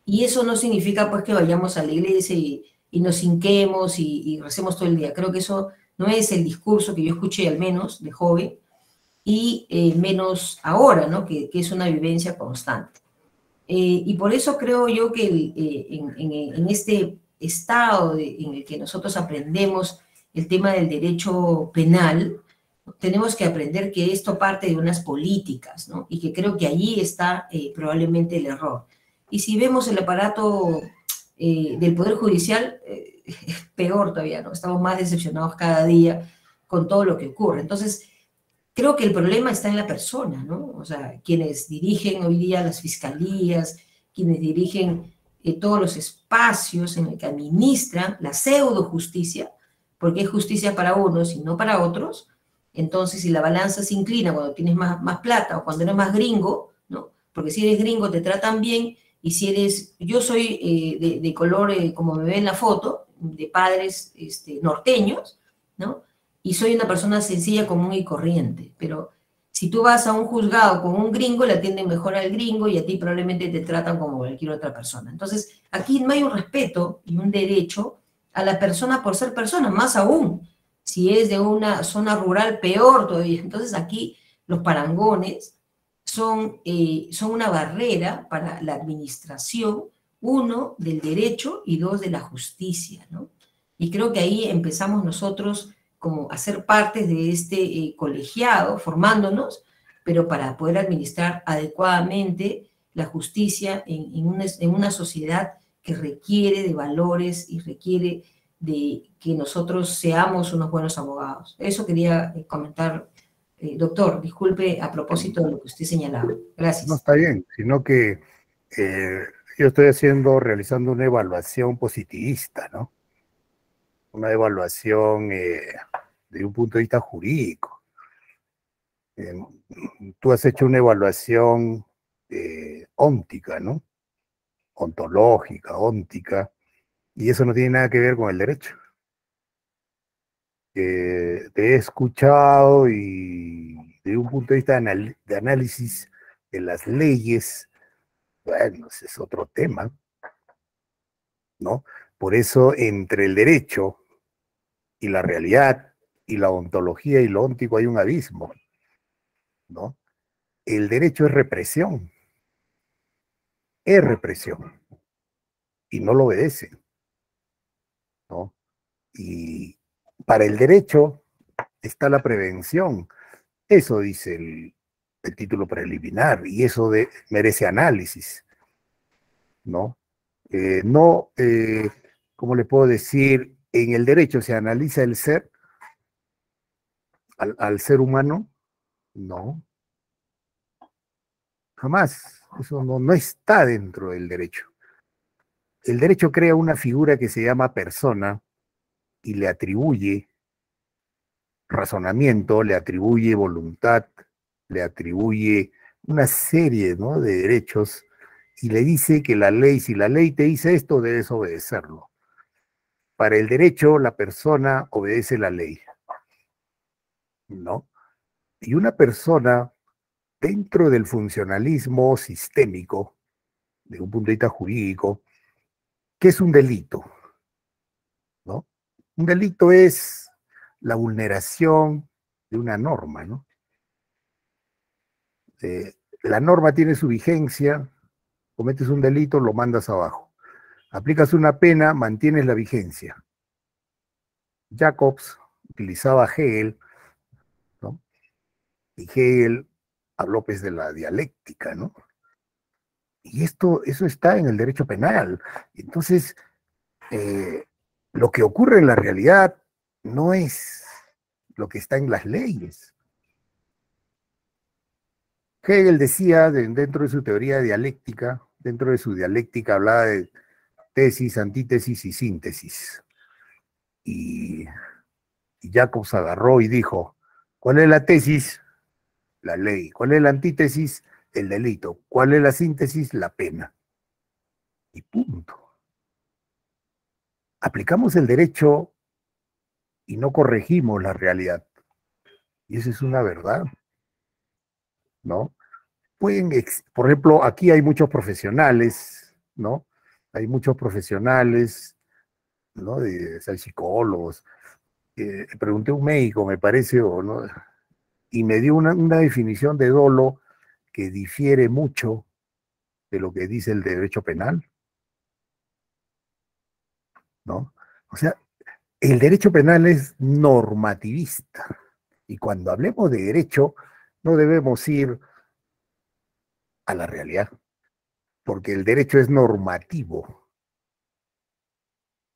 y eso no significa pues que vayamos a la iglesia y nos hinquemos y recemos todo el día. Creo que eso no es el discurso que yo escuché, al menos de joven, y menos ahora, ¿no? Que es una vivencia constante. Y por eso creo yo que en este estado en el que nosotros aprendemos el tema del derecho penal, tenemos que aprender que esto parte de unas políticas, ¿no? Y que creo que allí está probablemente el error. Y si vemos el aparato del Poder Judicial, es peor todavía, ¿no? Estamos más decepcionados cada día con todo lo que ocurre. Entonces, creo que el problema está en la persona, ¿no? O sea, quienes dirigen hoy día las fiscalías, quienes dirigen todos los espacios en el que administran la pseudo justicia, porque es justicia para unos y no para otros. Entonces, si la balanza se inclina cuando tienes más plata o cuando eres más gringo, ¿no? Porque si eres gringo te tratan bien, y si eres, yo soy de color, como me ve en la foto, de padres norteños, ¿no? Y soy una persona sencilla, común y corriente, pero si tú vas a un juzgado con un gringo, le atienden mejor al gringo y a ti probablemente te tratan como cualquier otra persona. Entonces, aquí no hay un respeto y un derecho a la persona por ser persona, más aún, si es de una zona rural, peor todavía. Entonces, aquí los parangones son una barrera para la administración, uno, del derecho y dos, de la justicia, ¿no? Y creo que ahí empezamos nosotros como a ser parte de este colegiado, formándonos, pero para poder administrar adecuadamente la justicia en una sociedad que requiere de valores y requiere de que nosotros seamos unos buenos abogados. Eso quería comentar, doctor, disculpe a propósito de lo que usted señalaba. Gracias. No está bien, sino que yo estoy realizando una evaluación positivista, ¿no? Una evaluación de un punto de vista jurídico. Tú has hecho una evaluación óntica, ¿no? Ontológica, óntica, y eso no tiene nada que ver con el derecho. Te he escuchado y de un punto de vista de análisis de las leyes, bueno, ese es otro tema, ¿no? Por eso entre el derecho y la realidad y la ontología y lo óntico hay un abismo, ¿no? El derecho es represión y no lo obedecen, ¿no? Y para el derecho está la prevención. Eso dice el título preliminar y eso merece análisis, ¿no? ¿Cómo le puedo decir? En el derecho se analiza el ser, al ser humano, no, jamás. Eso no está dentro del derecho. El derecho crea una figura que se llama persona y le atribuye razonamiento, le atribuye voluntad, le atribuye una serie, ¿no?, de derechos y le dice que la ley, si la ley te dice esto, debes obedecerlo. Para el derecho, la persona obedece la ley, ¿no? Y una persona, dentro del funcionalismo sistémico, de un punto de vista jurídico, ¿qué es un delito? ¿No? Un delito es la vulneración de una norma, ¿no? La norma tiene su vigencia, cometes un delito, lo mandas abajo. Aplicas una pena, mantienes la vigencia. Jacobs utilizaba a Hegel, ¿no? Y Hegel habló pues de la dialéctica, ¿no? Y eso está en el derecho penal. Entonces, lo que ocurre en la realidad no es lo que está en las leyes. Hegel decía, dentro de su teoría dialéctica, dentro de su dialéctica hablaba de tesis, antítesis y síntesis. Y Jacobs agarró y dijo, ¿cuál es la tesis? La ley. ¿Cuál es la antítesis? El delito. ¿Cuál es la síntesis? La pena. Y punto. aplicamos el derecho y no corregimos la realidad. Y esa es una verdad, ¿no? Por ejemplo, aquí hay muchos profesionales, ¿no? Hay muchos profesionales, ¿no? Hay psicólogos. Pregunté a un médico, me parece, o no, y me dio una definición de dolo que difiere mucho de lo que dice el derecho penal, ¿no? O sea, el derecho penal es normativista. Y cuando hablemos de derecho, no debemos ir a la realidad, porque el derecho es normativo.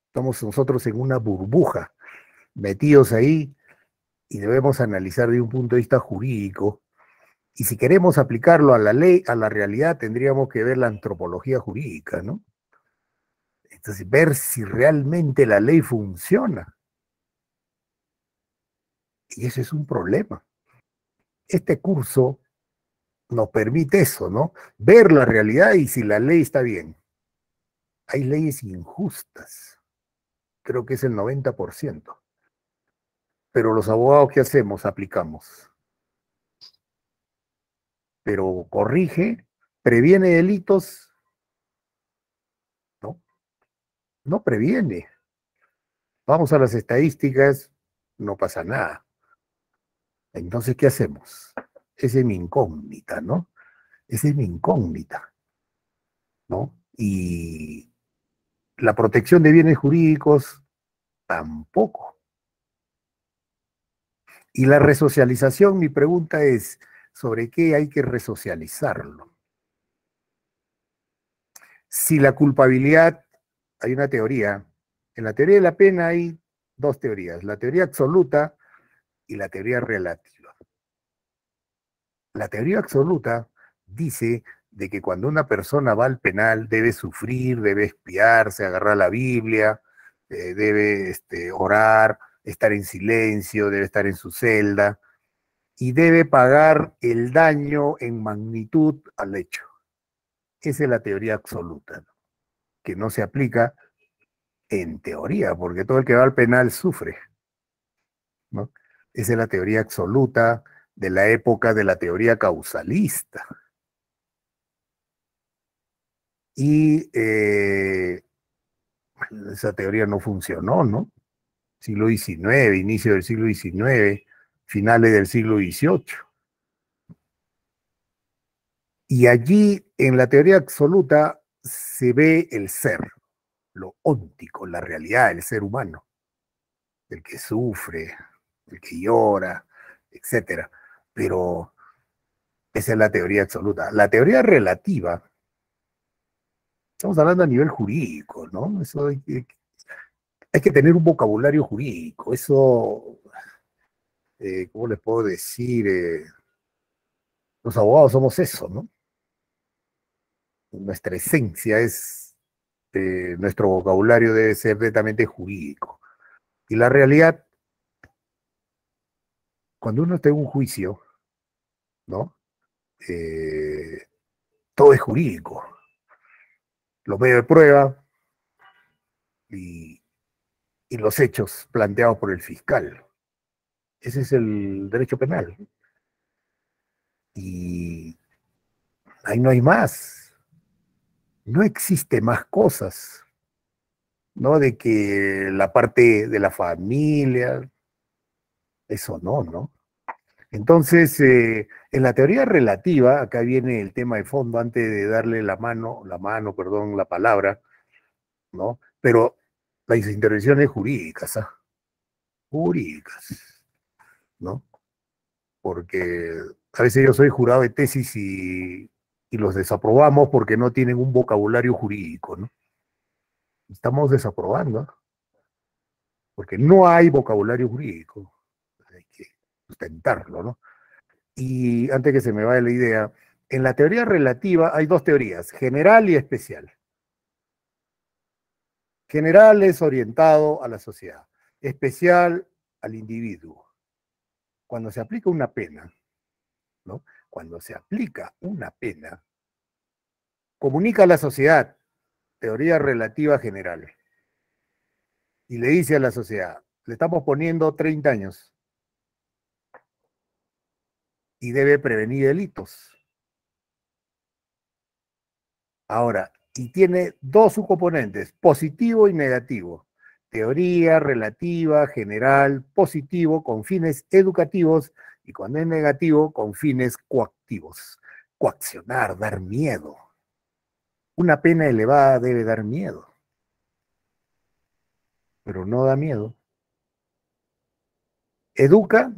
Estamos nosotros en una burbuja, metidos ahí, y debemos analizar de un punto de vista jurídico. Y si queremos aplicarlo a la ley, a la realidad, tendríamos que ver la antropología jurídica, ¿no? Entonces, ver si realmente la ley funciona. Y ese es un problema. Este curso nos permite eso, ¿no? Ver la realidad y si la ley está bien. Hay leyes injustas, creo que es el 90%. Pero los abogados, ¿qué hacemos? Aplicamos. Pero corrige, previene delitos, ¿no? No previene. Vamos a las estadísticas, no pasa nada. Entonces, ¿qué hacemos? Esa es mi incógnita, ¿no? Esa es mi incógnita, ¿no? Y la protección de bienes jurídicos, tampoco. Y la resocialización, mi pregunta es, ¿sobre qué hay que resocializarlo? Si la culpabilidad, hay una teoría, en la teoría de la pena hay dos teorías, la teoría absoluta y la teoría relativa. La teoría absoluta dice de que cuando una persona va al penal debe sufrir, debe espiarse, agarrar la Biblia, debe orar, estar en silencio, debe estar en su celda y debe pagar el daño en magnitud al hecho. Esa es la teoría absoluta, ¿no? Que no se aplica en teoría, porque todo el que va al penal sufre, ¿no? Esa es la teoría absoluta de la época de la teoría causalista. Y esa teoría no funcionó, ¿no? Siglo XIX, inicio del siglo XIX, finales del siglo XVIII. Y allí, en la teoría absoluta, se ve el ser, lo óntico, la realidad, el ser humano, el que sufre, el que llora, etcétera. Pero esa es la teoría absoluta. La teoría relativa, estamos hablando a nivel jurídico, ¿no? Eso hay que tener un vocabulario jurídico. Eso, ¿cómo les puedo decir? Los abogados somos eso, ¿no? Nuestra esencia es, nuestro vocabulario debe ser netamente jurídico. Y la realidad, cuando uno está en un juicio, ¿no? Todo es jurídico. Los medios de prueba y los hechos planteados por el fiscal. Ese es el derecho penal. Y ahí no hay más. No existe más cosas, ¿no? De que la parte de la familia, eso no, ¿no? Entonces, en la teoría relativa, acá viene el tema de fondo, antes de darle perdón, la palabra, ¿no? Pero las intervenciones jurídicas, ¿ah? Jurídicas, ¿no? Porque a veces yo soy jurado de tesis y los desaprobamos porque no tienen un vocabulario jurídico, ¿no? Estamos desaprobando, ¿ah? Porque no hay vocabulario jurídico. Hay que sustentarlo, ¿no? Y antes que se me vaya la idea, en la teoría relativa hay dos teorías, general y especial. General es orientado a la sociedad, especial al individuo. Cuando se aplica una pena, ¿no? Cuando se aplica una pena, comunica a la sociedad, teoría relativa general. y le dice a la sociedad, le estamos poniendo 30 años y debe prevenir delitos. Ahora, y tiene dos subcomponentes, positivo y negativo. Teoría, relativa, general, positivo con fines educativos y cuando es negativo con fines coactivos. Coaccionar, dar miedo. Una pena elevada debe dar miedo, pero no da miedo. ¿Educa?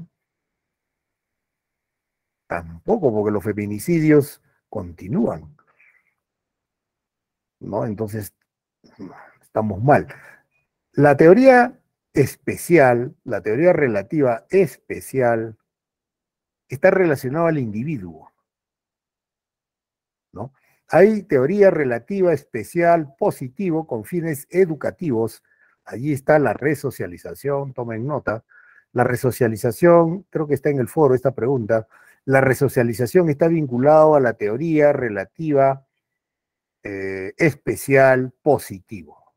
Tampoco, porque los feminicidios continúan, ¿no? Entonces, estamos mal. La teoría especial, la teoría relativa especial, está relacionada al individuo, ¿no? Hay teoría relativa especial positivo con fines educativos. Allí está la resocialización, tomen nota. La resocialización, creo que está en el foro esta pregunta, la resocialización está vinculada a la teoría relativa especial positivo.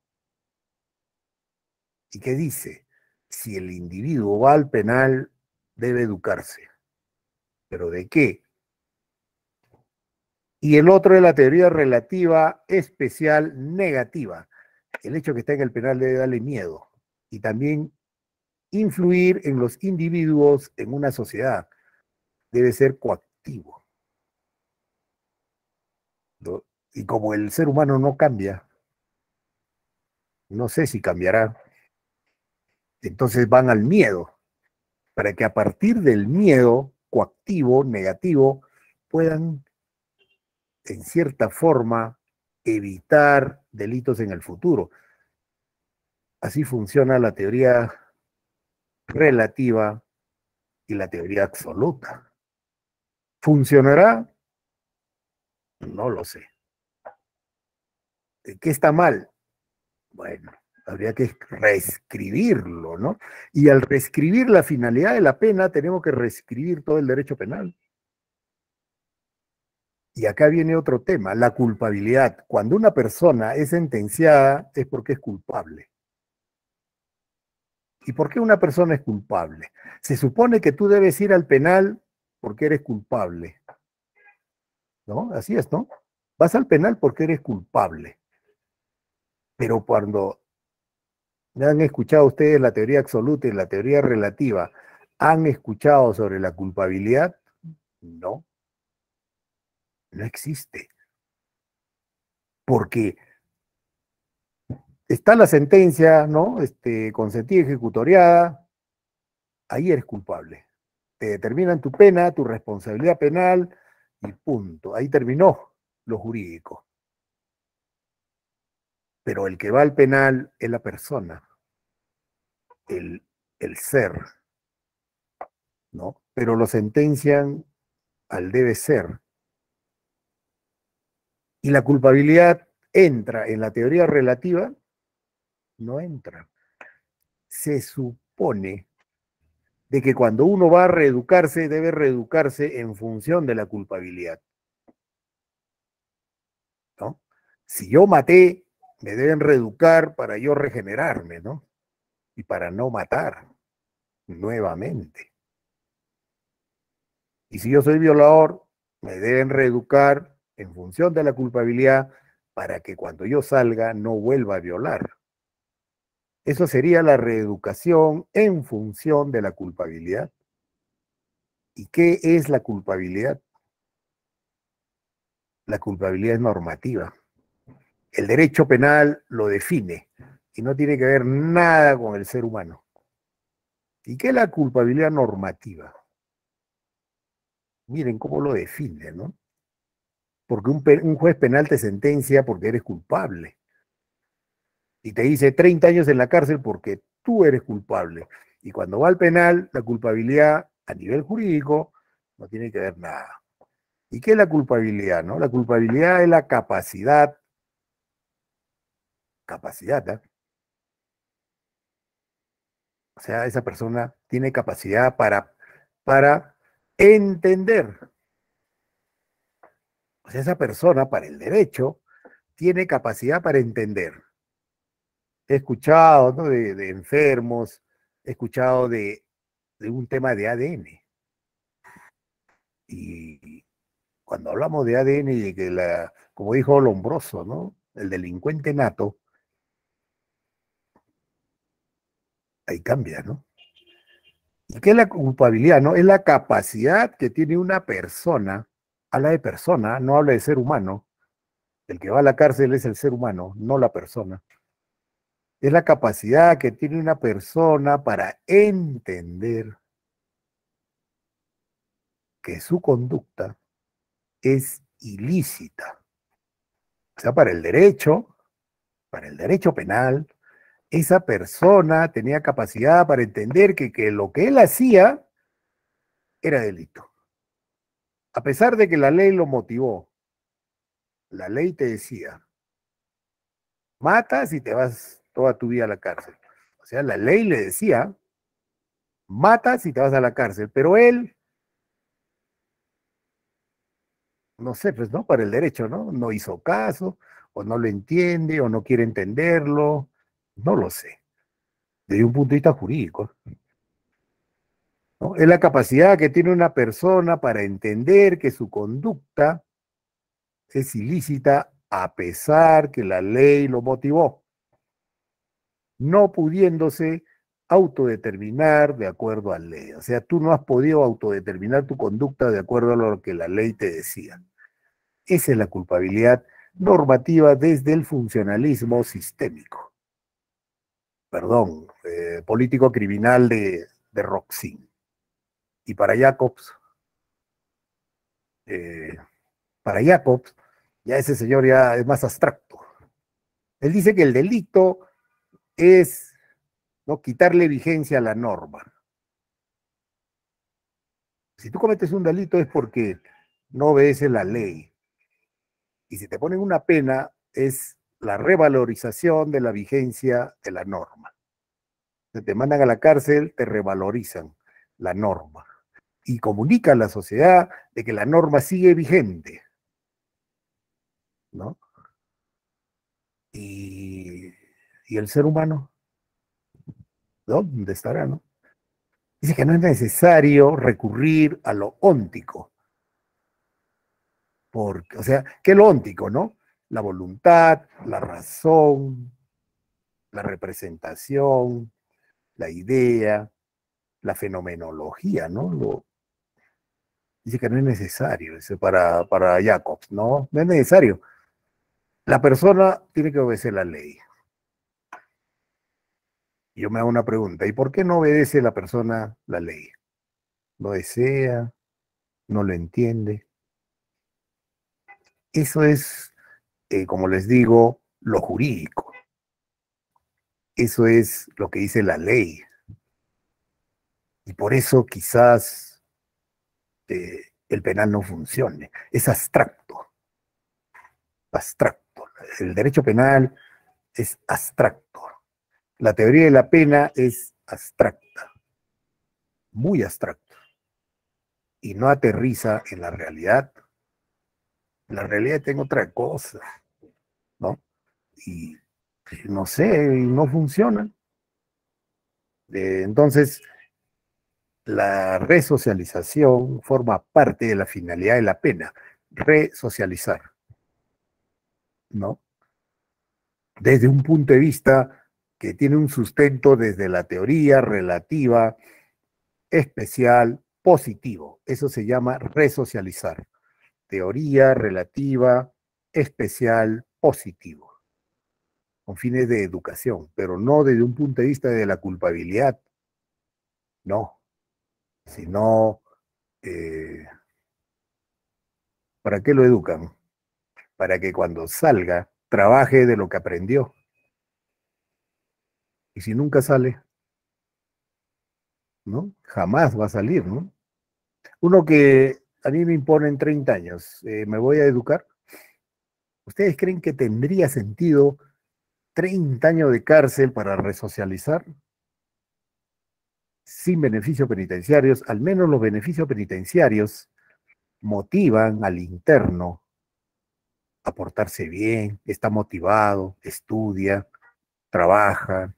¿Y qué dice? Si el individuo va al penal, debe educarse. ¿Pero de qué? Y el otro es la teoría relativa especial negativa. El hecho que está en el penal debe darle miedo y también influir en los individuos en una sociedad. Debe ser coactivo, ¿no? Y como el ser humano no cambia, no sé si cambiará, entonces van al miedo, para que a partir del miedo coactivo, negativo, puedan en cierta forma evitar delitos en el futuro. Así funciona la teoría relativa y la teoría absoluta. ¿Funcionará? No lo sé. ¿Qué está mal? Bueno, habría que reescribirlo, ¿no? Y al reescribir la finalidad de la pena, tenemos que reescribir todo el derecho penal. Y acá viene otro tema, la culpabilidad. Cuando una persona es sentenciada es porque es culpable. ¿Y por qué una persona es culpable? Se supone que tú debes ir al penal porque eres culpable, ¿no? Así es, ¿no? Vas al penal porque eres culpable. Pero cuando han escuchado ustedes la teoría absoluta y la teoría relativa, ¿han escuchado sobre la culpabilidad? No, no existe. Porque está la sentencia, ¿no? Consentida ejecutoriada, ahí eres culpable. Te determinan tu pena, tu responsabilidad penal y punto. Ahí terminó lo jurídico. Pero el que va al penal es la persona, el, el ser, ¿no? Pero lo sentencian al debe ser. Y la culpabilidad entra en la teoría relativa, no entra. Se supone de que cuando uno va a reeducarse, debe reeducarse en función de la culpabilidad, ¿no? Si yo maté, me deben reeducar para yo regenerarme, ¿no? Y para no matar nuevamente. Y si yo soy violador, me deben reeducar en función de la culpabilidad para que cuando yo salga no vuelva a violar. Eso sería la reeducación en función de la culpabilidad. ¿Y qué es la culpabilidad? La culpabilidad es normativa. El derecho penal lo define y no tiene que ver nada con el ser humano. ¿Y qué es la culpabilidad normativa? Miren cómo lo define, ¿no? Porque un juez penal te sentencia porque eres culpable y te dice 30 años en la cárcel porque tú eres culpable. Y cuando va al penal, la culpabilidad a nivel jurídico no tiene que ver nada. ¿Y qué es la culpabilidad, no? La culpabilidad es la capacidad, ¿eh? O sea, esa persona tiene capacidad para entender. O sea, esa persona para el derecho tiene capacidad para entender. he escuchado, ¿no? de enfermos, he escuchado de un tema de ADN. Y cuando hablamos de ADN y de que como dijo Lombroso, ¿no? El delincuente nato, ahí cambia, ¿no? ¿Y qué es la culpabilidad, no? Es la capacidad que tiene una persona, habla de persona, no habla de ser humano. El que va a la cárcel es el ser humano, no la persona. Es la capacidad que tiene una persona para entender que su conducta es ilícita. O sea, para el derecho penal, esa persona tenía capacidad para entender que lo que él hacía era delito. A pesar de que la ley lo motivó, la ley te decía, matas y te vas toda tu vida a la cárcel. O sea, la ley le decía, matas y te vas a la cárcel, pero él, no sé, pues no, para el derecho, ¿no? No hizo caso, o no lo entiende, o no quiere entenderlo, no lo sé, desde un punto de vista jurídico, ¿no? Es la capacidad que tiene una persona para entender que su conducta es ilícita a pesar que la ley lo motivó, no pudiéndose autodeterminar de acuerdo a la ley. O sea, tú no has podido autodeterminar tu conducta de acuerdo a lo que la ley te decía. Esa es la culpabilidad normativa desde el funcionalismo sistémico. Perdón, político criminal de Roxin. Y para Jacobs, ya ese señor ya es más abstracto. Él dice que el delito es, ¿no?, quitarle vigencia a la norma. Si tú cometes un delito es porque no obedeces la ley. Y si te ponen una pena es la revalorización de la vigencia de la norma. Si te mandan a la cárcel, te revalorizan la norma. Y comunican a la sociedad de que la norma sigue vigente, ¿no? Y el ser humano, ¿dónde estará, no? Dice que no es necesario recurrir a lo óntico. Porque, o sea, ¿qué es lo óntico, no? La voluntad, la razón, la representación, la idea, la fenomenología, ¿no? Dice que no es necesario, dice, para Jacobs, ¿no? No es necesario. La persona tiene que obedecer la ley. Y yo me hago una pregunta, ¿y por qué no obedece la persona la ley? ¿No desea? ¿No lo entiende? Eso es, como les digo, lo jurídico. Eso es lo que dice la ley. Y por eso quizás el penal no funcione. Es abstracto. Abstracto. El derecho penal es abstracto. La teoría de la pena es abstracta. Muy abstracta. Y no aterriza en la realidad. La realidad tengo otra cosa, ¿no? Y no sé, y no funciona. Entonces, la resocialización forma parte de la finalidad de la pena, resocializar, ¿no? Desde un punto de vista que tiene un sustento desde la teoría relativa, especial, positivo. Eso se llama resocializar. Teoría relativa, especial, positivo, con fines de educación, pero no desde un punto de vista de la culpabilidad, no, sino, ¿para qué lo educan? Para que cuando salga trabaje de lo que aprendió. Y si nunca sale, ¿no? Jamás va a salir, ¿no? Uno que a mí me imponen 30 años, ¿me voy a educar? ¿Ustedes creen que tendría sentido 30 años de cárcel para resocializar? Sin beneficios penitenciarios, al menos los beneficios penitenciarios motivan al interno a portarse bien, está motivado, estudia, trabajan,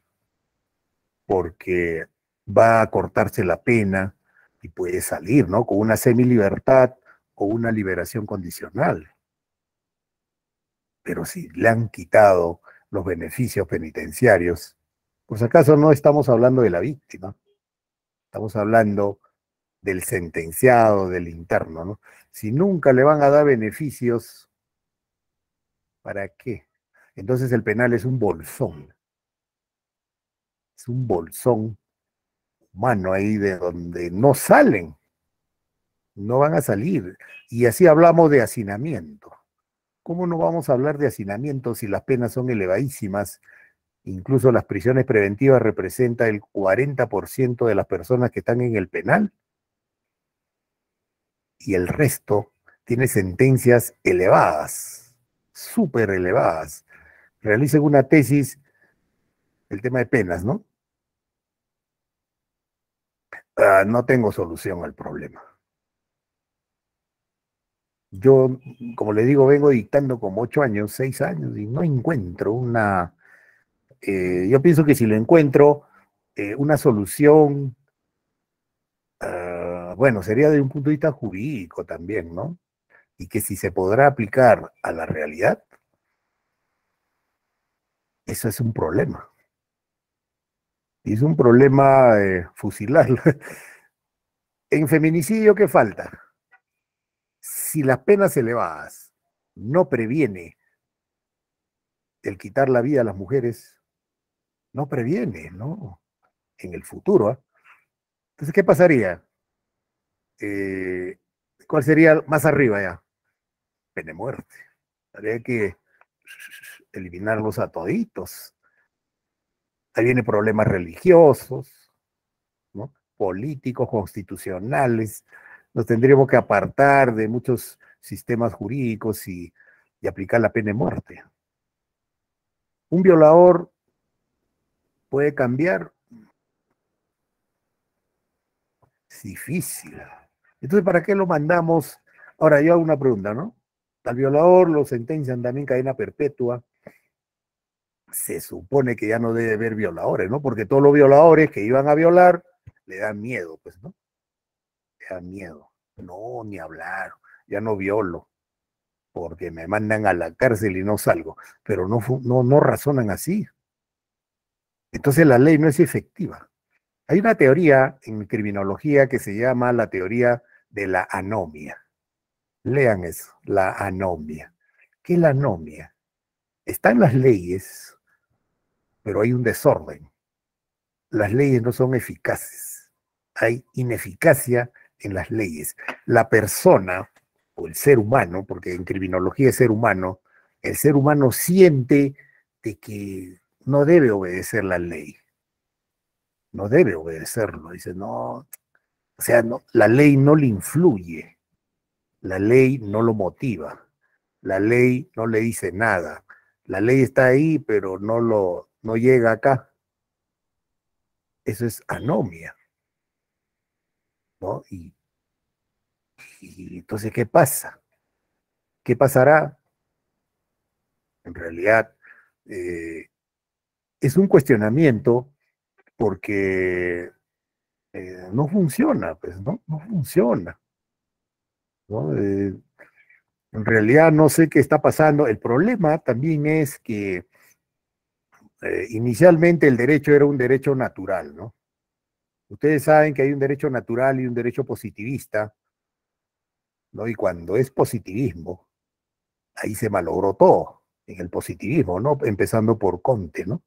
porque va a cortarse la pena y puede salir, ¿no? Con una semilibertad o una liberación condicional. Pero si le han quitado los beneficios penitenciarios, pues acaso no estamos hablando de la víctima, estamos hablando del sentenciado, del interno, ¿no? Si nunca le van a dar beneficios, ¿para qué? Entonces el penal es un bolsón humano ahí de donde no salen, no van a salir. Y así hablamos de hacinamiento. ¿Cómo no vamos a hablar de hacinamiento si las penas son elevadísimas? Incluso las prisiones preventivas representan el 40% de las personas que están en el penal y el resto tiene sentencias elevadas, súper elevadas. Realicen una tesis, el tema de penas, ¿no? No tengo solución al problema. Yo, como le digo, vengo dictando como 8 años, 6 años y no encuentro una... yo pienso que si lo encuentro, una solución, bueno, sería de un punto de vista jurídico también, ¿no? Y que si se podrá aplicar a la realidad, eso es un problema. Y es un problema fusilarlo. En feminicidio, ¿qué falta? Si las penas elevadas no previene el quitar la vida a las mujeres, no previene, ¿no? En el futuro, ¿eh? Entonces, ¿qué pasaría? Eh, ¿Cuál sería más arriba ya? Pena de muerte. Habría que eliminarlos a toditos. Ahí vienen problemas religiosos, ¿no? Políticos, constitucionales. Nos tendríamos que apartar de muchos sistemas jurídicos y aplicar la pena de muerte. Un violador puede cambiar. Es difícil. Entonces, ¿para qué lo mandamos? Ahora, yo hago una pregunta, ¿no? Al violador lo sentencian también cadena perpetua. Se supone que ya no debe haber violadores, ¿no? Porque todos los violadores que iban a violar le dan miedo, pues, ¿no? Le dan miedo. No, ni hablar. Ya no violo, porque me mandan a la cárcel y no salgo. Pero no razonan así. Entonces la ley no es efectiva. Hay una teoría en criminología que se llama la teoría de la anomia. Lean eso, la anomia. ¿Qué es la anomia? Están las leyes, pero hay un desorden. Las leyes no son eficaces. Hay ineficacia en las leyes. La persona o el ser humano, porque en criminología es ser humano, el ser humano siente de que no debe obedecer la ley. No debe obedecerlo. Dice, no, o sea, no, la ley no le influye. La ley no lo motiva. La ley no le dice nada. La ley está ahí, pero no llega acá. Eso es anomia, ¿no? Y entonces, ¿qué pasa? ¿Qué pasará? En realidad, eh, es un cuestionamiento porque no funciona, pues, ¿no? No funciona, ¿no? En realidad no sé qué está pasando. El problema también es que inicialmente el derecho era un derecho natural, ¿no? Ustedes saben que hay un derecho natural y un derecho positivista, ¿no? Y cuando es positivismo, ahí se malogró todo, en el positivismo, ¿no? Empezando por Comte, ¿no?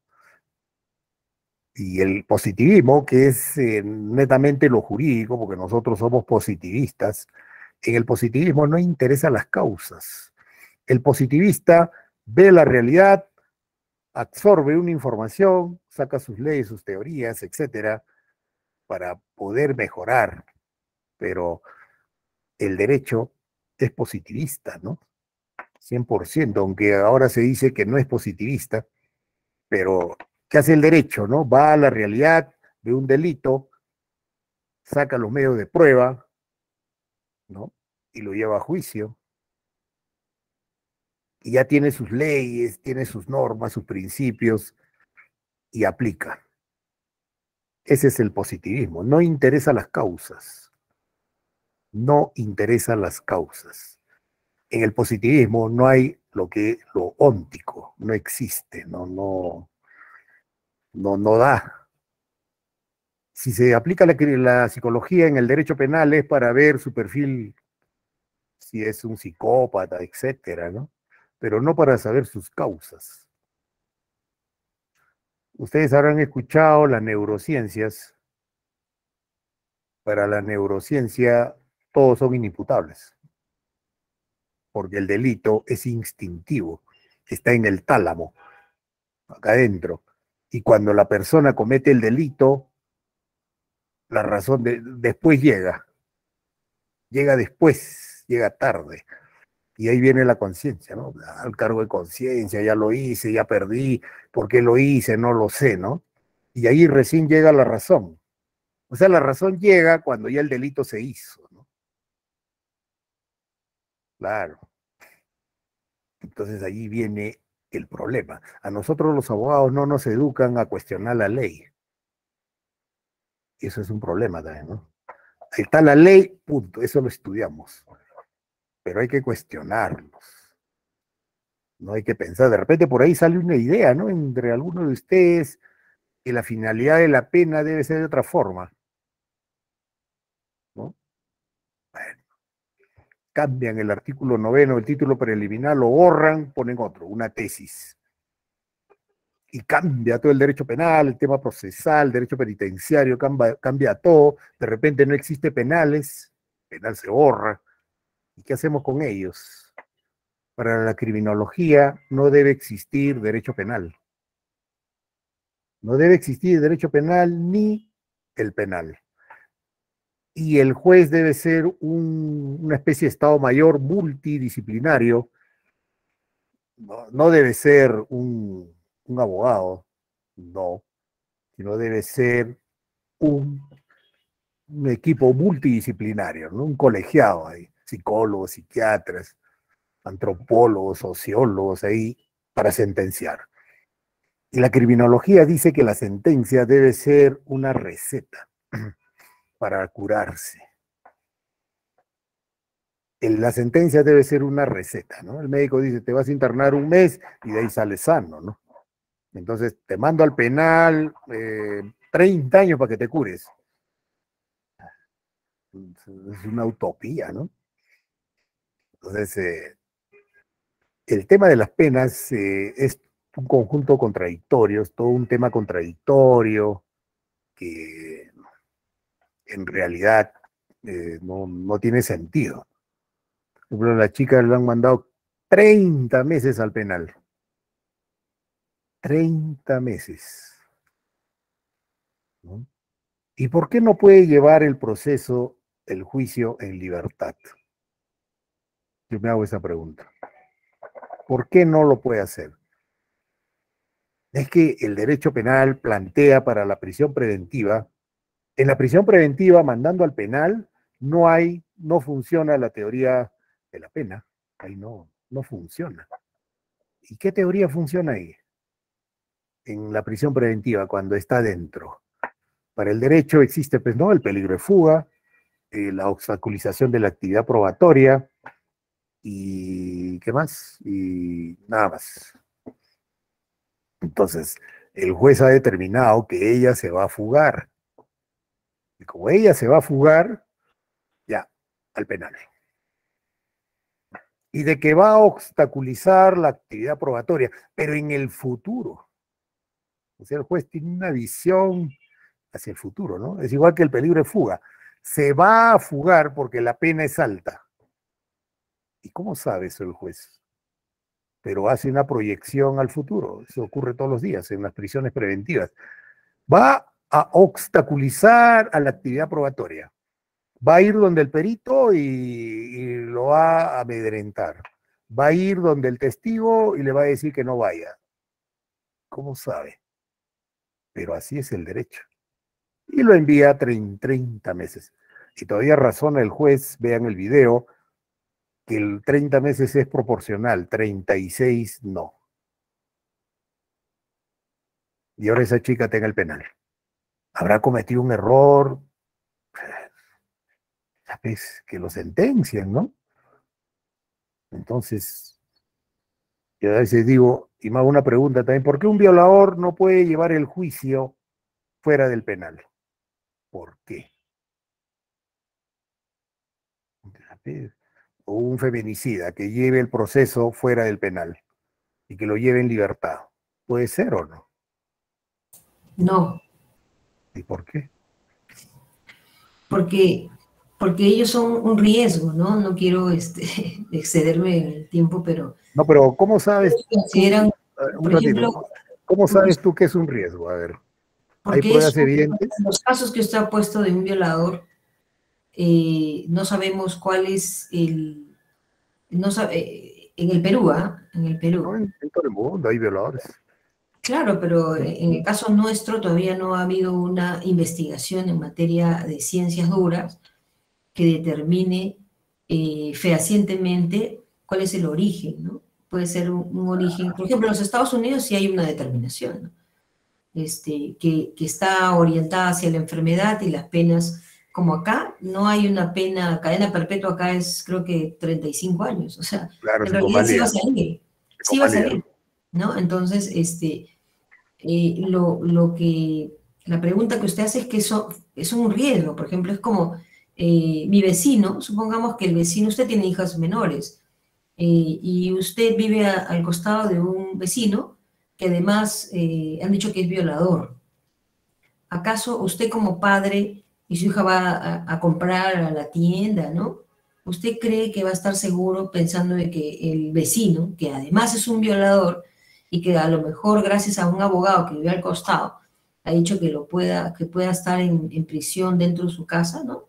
Y el positivismo, que es netamente lo jurídico, porque nosotros somos positivistas, en el positivismo no interesa las causas. El positivista ve la realidad, absorbe una información, saca sus leyes, sus teorías, etcétera, para poder mejorar, pero el derecho es positivista, ¿no? 100%, aunque ahora se dice que no es positivista, pero ¿qué hace el derecho, no? Va a la realidad, ve un delito, saca los medios de prueba, ¿no? Y lo lleva a juicio. Y ya tiene sus leyes, tiene sus normas, sus principios, y aplica. Ese es el positivismo. No interesa las causas. No interesa las causas. En el positivismo no hay lo óntico, no existe, no da. Si se aplica la psicología en el derecho penal es para ver su perfil, si es un psicópata, etcétera, ¿no? Pero no para saber sus causas. Ustedes habrán escuchado las neurociencias. Para la neurociencia todos son inimputables, porque el delito es instintivo, está en el tálamo, acá adentro. Y cuando la persona comete el delito, la razón después llega después, llega tarde. Y ahí viene la conciencia, ¿no? Al cargo de conciencia, ya lo hice, ya perdí, ¿por qué lo hice? No lo sé, ¿no? Y ahí recién llega la razón. O sea, la razón llega cuando ya el delito se hizo, ¿no? Claro. Entonces ahí viene el problema. A nosotros los abogados no nos educan a cuestionar la ley. Eso es un problema también, ¿no? Ahí está la ley, punto, eso lo estudiamos. Pero hay que cuestionarlos. No hay que pensar, de repente por ahí sale una idea, ¿no? Entre algunos de ustedes, que la finalidad de la pena debe ser de otra forma, ¿no? Bueno, cambian el artículo 9, el título preliminar, lo borran, ponen otro, una tesis. Y cambia todo el derecho penal, el tema procesal, el derecho penitenciario, cambia todo. De repente no existe penales, penal se borra. ¿Y qué hacemos con ellos? Para la criminología no debe existir derecho penal. No debe existir derecho penal ni el penal. Y el juez debe ser una especie de Estado Mayor multidisciplinario. No debe ser un abogado, no, sino debe ser un equipo multidisciplinario, ¿no? Un colegiado ahí, psicólogos, psiquiatras, antropólogos, sociólogos ahí para sentenciar. Y la criminología dice que la sentencia debe ser una receta para curarse. La sentencia debe ser una receta, ¿no? El médico dice, te vas a internar un mes y de ahí sales sano, ¿no? Entonces te mando al penal 30 años para que te cures. Es una utopía, ¿no? Entonces, el tema de las penas es un conjunto contradictorio, es todo un tema contradictorio que en realidad no tiene sentido. Por ejemplo, a la chica le han mandado 30 meses al penal. 30 meses. ¿No? ¿Y por qué no puede llevar el proceso, el juicio en libertad? Yo me hago esa pregunta. ¿Por qué no lo puede hacer? Es que el derecho penal plantea para la prisión preventiva, en la prisión preventiva, mandando al penal, no funciona la teoría de la pena. Ahí no funciona. ¿Y qué teoría funciona ahí? En la prisión preventiva, cuando está dentro. Para el derecho existe, pues, ¿no? El peligro de fuga, la obstaculización de la actividad probatoria, y ¿qué más? Y nada más. Entonces, el juez ha determinado que ella se va a fugar. Y como ella se va a fugar, ya, al penal. Y de que va a obstaculizar la actividad probatoria, pero en el futuro. O sea, el juez tiene una visión hacia el futuro, ¿no? Es igual que el peligro de fuga. Se va a fugar porque la pena es alta. ¿Y cómo sabe eso el juez? Pero hace una proyección al futuro. Eso ocurre todos los días en las prisiones preventivas. Va a obstaculizar a la actividad probatoria. Va a ir donde el perito y lo va a amedrentar. Va a ir donde el testigo y le va a decir que no vaya. ¿Cómo sabe? Pero así es el derecho. Y lo envía a 30 meses. Y todavía razona el juez, vean el video, que el 30 meses es proporcional, 36 no. y ahora esa chica está en el penal. Habrá cometido un error, ¿sabes? Que lo sentencian, ¿no? Entonces, yo a veces digo, y me hago una pregunta también, ¿por qué un violador no puede llevar el juicio fuera del penal? ¿Por qué? ¿Sabes? O un feminicida que lleve el proceso fuera del penal y que lo lleve en libertad. ¿Puede ser o no? No, ¿Y por qué? porque, porque ellos son un riesgo, ¿no? No quiero excederme en el tiempo, pero No, pero ¿cómo sabes ellos tú, consideran, un por ratito, ejemplo, ¿cómo sabes tú que es un riesgo? A ver, ¿hay porque pruebas eso, evidentes? los casos que usted ha puesto de un violador, no sabemos cuál es no en el Perú, ¿ah? En el No, Perú. en todo el mundo hay violadores. Claro, pero en el caso nuestro todavía no ha habido una investigación en materia de ciencias duras que determine fehacientemente cuál es el origen, ¿no? Puede ser un origen, por ejemplo, en los Estados Unidos sí hay una determinación, ¿no? Que está orientada hacia la enfermedad y las penas, como acá, no hay una pena, cadena perpetua acá es creo que 35 años, o sea, Claro, en realidad sí va a psicomalía. salir, ¿no? Entonces, lo que, la pregunta que usted hace es que eso es un riesgo, por ejemplo, es como mi vecino, supongamos que el vecino, usted tiene hijas menores, y usted vive al costado de un vecino que además han dicho que es violador. ¿Acaso usted como padre y su hija va a comprar a la tienda, ¿no? ¿Usted cree que va a estar seguro pensando de que el vecino, que además es un violador y que a lo mejor gracias a un abogado que vive al costado ha dicho que pueda estar en prisión dentro de su casa, ¿no?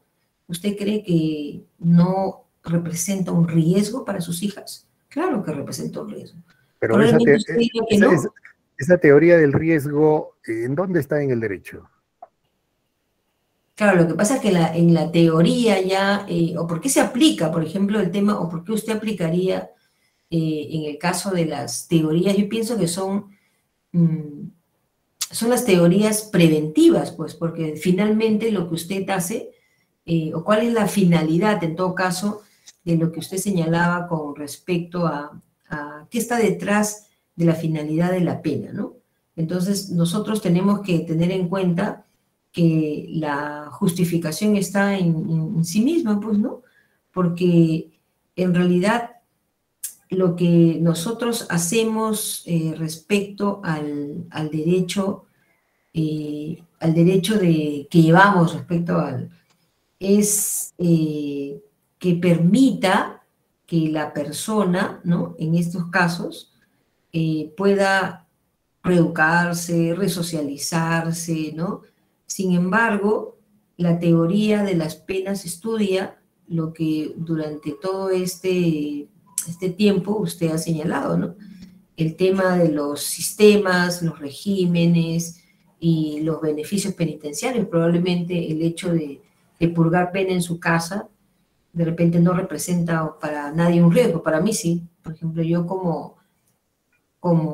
¿Usted cree que no representa un riesgo para sus hijas? Claro que representa un riesgo. Pero Probablemente usted diga que esa, no. esa teoría del riesgo, ¿en dónde está en el derecho? Claro, lo que pasa es que en la teoría ya, o por qué se aplica, por ejemplo, el tema, o por qué usted aplicaría en el caso de las teorías, yo pienso que mm, son las teorías preventivas, pues, porque finalmente lo que usted hace, o cuál es la finalidad, en todo caso, de lo que usted señalaba con respecto a qué está detrás de la finalidad de la pena, ¿no? Entonces, nosotros tenemos que tener en cuenta que la justificación está en sí misma, pues, ¿no? Porque en realidad lo que nosotros hacemos respecto al derecho que llevamos respecto es que permita que la persona, ¿no? En estos casos, pueda reeducarse, resocializarse, ¿no? Sin embargo, la teoría de las penas estudia lo que durante todo este tiempo usted ha señalado, ¿no? El tema de los sistemas, los regímenes y los beneficios penitenciarios. Probablemente el hecho de purgar pena en su casa de repente no representa para nadie un riesgo, para mí sí. Por ejemplo, yo como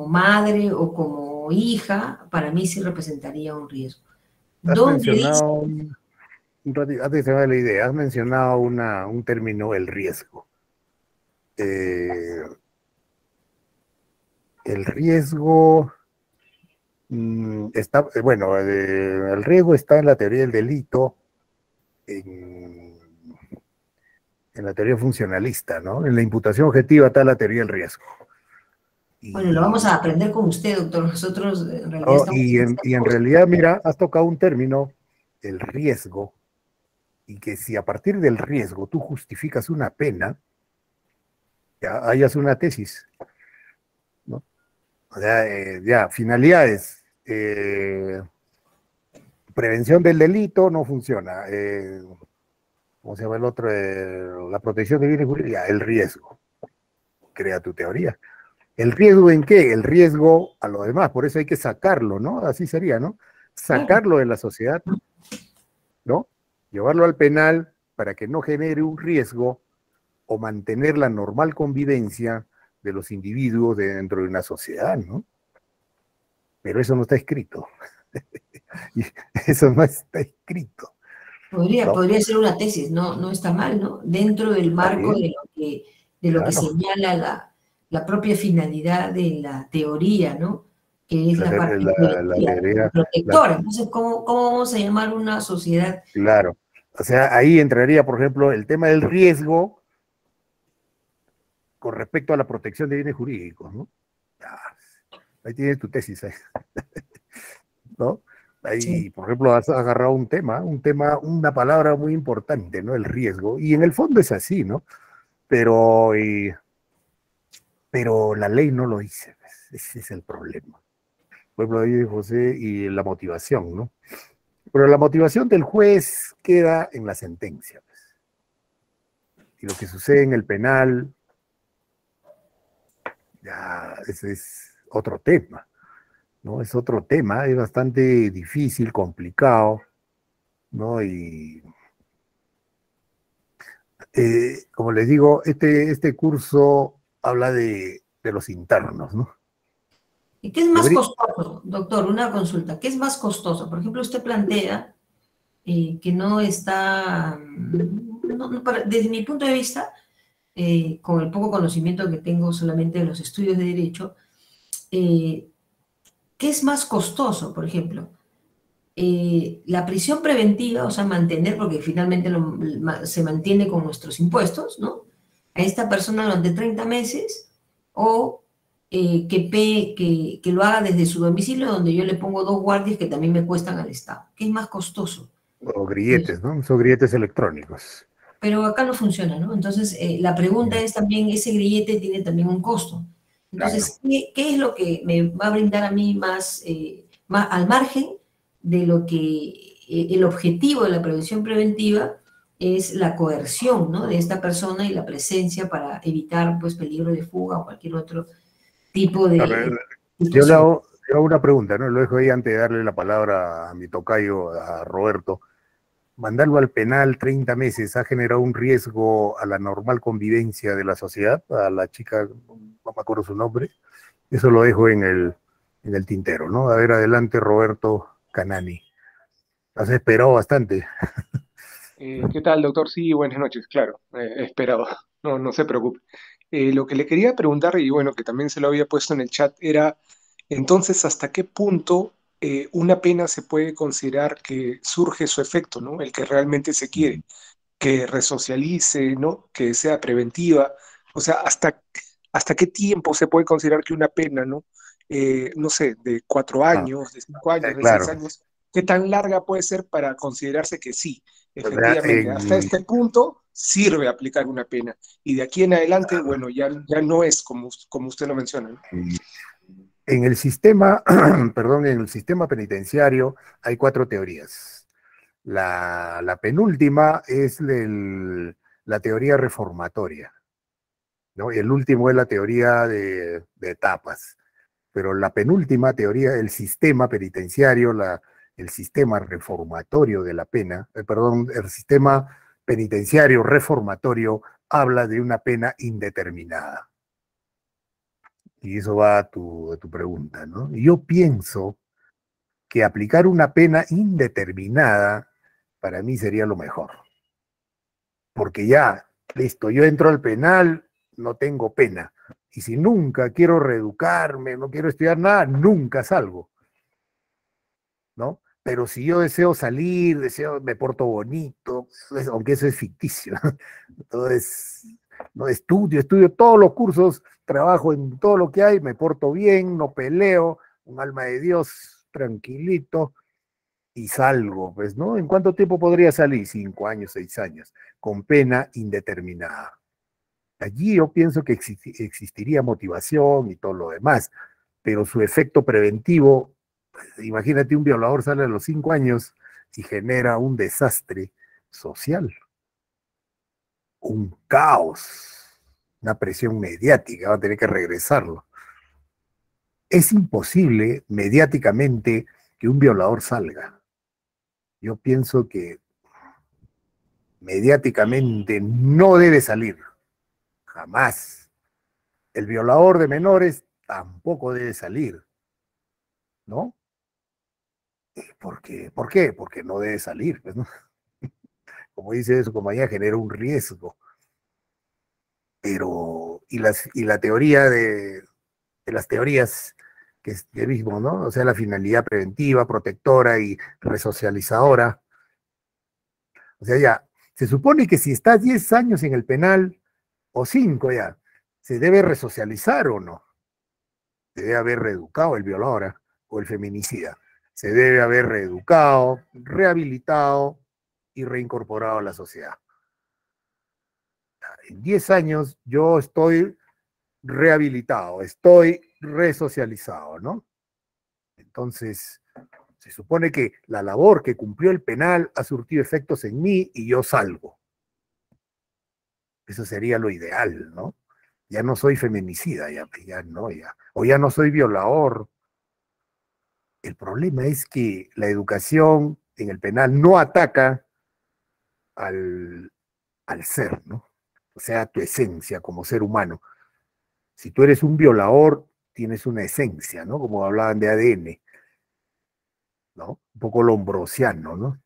madre o como hija, para mí sí representaría un riesgo. Has ¿Dónde dice? mencionado, un ratito, antes de la idea, has mencionado un término, el riesgo. Eh, el riesgo está, bueno, el riesgo está en la teoría del delito, en, en la teoría funcionalista, ¿no? En la imputación objetiva está la teoría del riesgo. Bueno, lo vamos Y, a aprender con usted, doctor. Nosotros en realidad ¿no? estamos en esta Y en cosa. realidad, mira, has tocado un término, el riesgo, y que si a partir del riesgo tú justificas una pena, ya hayas una tesis, ¿no? O sea, ya, finalidades. Prevención del delito no funciona. ¿Cómo se llama el otro? La protección de bienes jurídicos, ya, el riesgo. Crea tu teoría. ¿El riesgo en qué? El riesgo a lo demás, por eso hay que sacarlo, ¿no? Así sería, ¿no? Claro. Sacarlo de la sociedad, ¿no? Llevarlo al penal para que no genere un riesgo o mantener la normal convivencia de los individuos dentro de una sociedad, ¿no? pero eso no está escrito. Y eso no está escrito, ¿no? Podría ser una tesis, no, no está mal, ¿no? Dentro del Está marco bien, de lo que claro. señala la propia finalidad de la teoría, ¿no? Que es La, la te- parte la preventiva, teoría, protectora. Entonces, ¿cómo vamos a llamar una sociedad? claro. O sea, ahí entraría, por ejemplo, el tema del riesgo con respecto a la protección de bienes jurídicos, ¿no? Ah, ahí tienes tu tesis, ¿no? Sí. Ahí, por ejemplo, has agarrado una palabra muy importante, ¿no? El riesgo. Y en el fondo es así, ¿no? Pero, pero la ley no lo dice, pues. Ese es el problema. Por ejemplo, ahí José, y la motivación, ¿no? Pero la motivación del juez queda en la sentencia, pues. Y lo que sucede en el penal, ya, ese es otro tema, ¿no? Es otro tema, es bastante difícil, complicado, ¿no? Y como les digo, este curso habla de los internos, ¿no? ¿Y qué es más Debería, costoso, doctor? Una consulta. ¿Qué es más costoso? Por ejemplo, usted plantea que no está, desde mi punto de vista, con el poco conocimiento que tengo solamente de los estudios de derecho, eh, ¿qué es más costoso, por ejemplo? La prisión preventiva, o sea, mantener, porque finalmente se mantiene con nuestros impuestos, ¿no? A esta persona durante 30 meses, o que lo haga desde su domicilio, donde yo le pongo 2 guardias que también me cuestan al Estado. ¿Qué es más costoso? o grilletes, ¿no? Son grilletes electrónicos. Pero acá no funciona, ¿no? Entonces, la pregunta es también, ese grillete tiene también un costo. Claro. Entonces, ¿qué es lo que me va a brindar a mí más al margen de lo que el objetivo de la prevención preventiva es la coerción, ¿no? De esta persona y la presencia para evitar, pues, peligro de fuga o cualquier otro tipo A ver, de yo situación? le hago una pregunta, ¿no? Lo dejo ahí antes de darle la palabra a mi tocayo, a Roberto. Mandarlo al penal 30 meses ha generado un riesgo a la normal convivencia de la sociedad, a la chica, no me acuerdo su nombre, eso lo dejo en el tintero, ¿no? A ver, adelante, Roberto Canani. Has esperado bastante. ¿Qué tal, doctor? Sí, buenas noches, claro, he esperado, no, no se preocupe. Lo que le quería preguntar, y bueno, que también se lo había puesto en el chat, era entonces hasta qué punto una pena se puede considerar que surge su efecto, ¿no? El que realmente se quiere, que resocialice, ¿no? Que sea preventiva, o sea, hasta qué tiempo se puede considerar que una pena, ¿no? No sé, de 4 años, de 5 años, de seis Claro. años, ¿qué tan larga puede ser para considerarse que sí? O sea, Efectivamente, hasta este punto sirve aplicar una pena. Y de aquí en adelante, bueno, ya no es como usted lo menciona, ¿no? en el sistema, perdón, en el sistema penitenciario hay 4 teorías. La penúltima es la teoría reformatoria, ¿no? Y el último es la teoría de etapas. Pero la penúltima teoría, el sistema penitenciario, el sistema reformatorio de la pena, perdón, el sistema penitenciario reformatorio habla de una pena indeterminada. Y eso va a tu pregunta, ¿no? Y yo pienso que aplicar una pena indeterminada para mí sería lo mejor. Porque ya, listo, yo entro al penal, no tengo pena. Y si nunca quiero reeducarme, no quiero estudiar nada, nunca salgo, ¿no? Pero si yo deseo salir, me porto bonito, aunque eso es ficticio, entonces, no estudio todos los cursos, trabajo en todo lo que hay, me porto bien, no peleo, un alma de Dios, tranquilito, y salgo, pues, ¿no? ¿En cuánto tiempo podría salir? 5 años, 6 años, con pena indeterminada. Allí yo pienso que existiría motivación y todo lo demás, pero su efecto preventivo, pues, imagínate un violador sale a los 5 años y genera un desastre social, un caos, una presión mediática, va a tener que regresarlo. Es imposible mediáticamente que un violador salga. Yo pienso que mediáticamente no debe salir, jamás. El violador de menores tampoco debe salir. ¿no? ¿Por qué? Porque no debe salir, pues, ¿no? Como dice su compañía, genera un riesgo. Pero, y la teoría de las teorías que vimos, ¿no? O sea, la finalidad preventiva, protectora y resocializadora. O sea, ya, se supone que si estás 10 años en el penal, o 5 ya, ¿se debe resocializar o no? Se debe haber reeducado el violador, ¿eh? O el feminicida. Se debe haber reeducado, rehabilitado y reincorporado a la sociedad. En 10 años yo estoy rehabilitado, estoy resocializado, ¿no? Entonces, se supone que la labor que cumplió el penal ha surtido efectos en mí y yo salgo. Eso sería lo ideal, ¿no? Ya no soy feminicida, ya no, ya. O ya no soy violador. El problema es que la educación en el penal no ataca al, al ser, ¿no? O sea, tu esencia como ser humano. Si tú eres un violador, tienes una esencia, ¿no? Como hablaban de ADN, ¿no? Un poco lombrosiano, ¿no?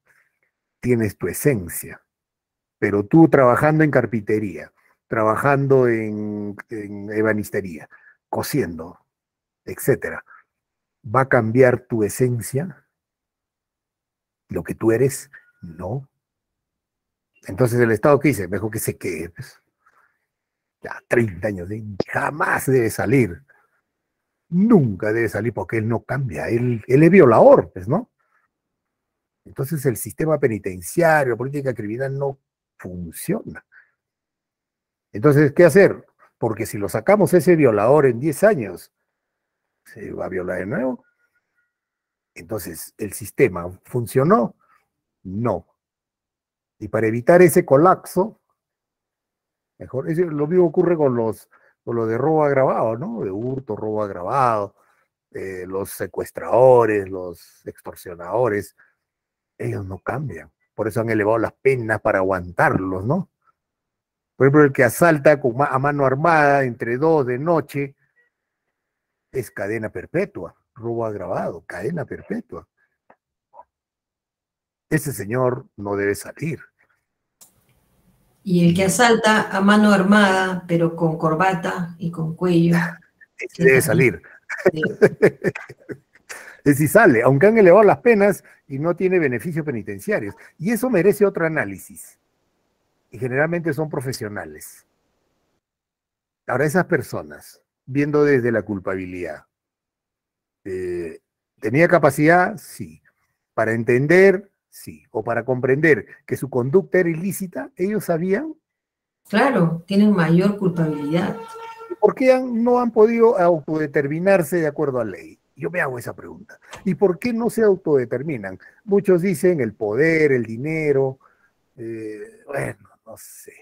Tienes tu esencia. Pero tú trabajando en carpintería, trabajando en ebanistería, cosiendo, etcétera, ¿va a cambiar tu esencia? ¿Lo que tú eres? No. Entonces el Estado, ¿qué dice? Mejor que se quede. Pues, ya 30 años, jamás debe salir. Nunca debe salir porque él no cambia. Él es violador, pues, ¿no? Entonces el sistema penitenciario, la política criminal no funciona. Entonces, ¿qué hacer? Porque si lo sacamos ese violador en 10 años, se va a violar de nuevo. Entonces, ¿el sistema funcionó? No. Y para evitar ese colapso, mejor, lo mismo ocurre con lo de robo agravado, ¿no? De hurto, robo agravado, los secuestradores, los extorsionadores, ellos no cambian. Por eso han elevado las penas para aguantarlos, ¿no? Por ejemplo, el que asalta a mano armada entre 2 de noche es cadena perpetua, robo agravado, cadena perpetua. Ese señor no debe salir. Y el que asalta a mano armada, pero con corbata y con cuello, ese debe salir. Es si sale, aunque han elevado las penas y no tiene beneficios penitenciarios. Y eso merece otro análisis. Y generalmente son profesionales. Ahora, esas personas, viendo desde la culpabilidad, ¿tenía capacidad? Sí. Para entender, sí. O para comprender que su conducta era ilícita, ellos sabían. Claro, tienen mayor culpabilidad. ¿Por qué no han podido autodeterminarse de acuerdo a ley? Yo me hago esa pregunta. ¿Y por qué no se autodeterminan? Muchos dicen el poder, el dinero, bueno, no sé.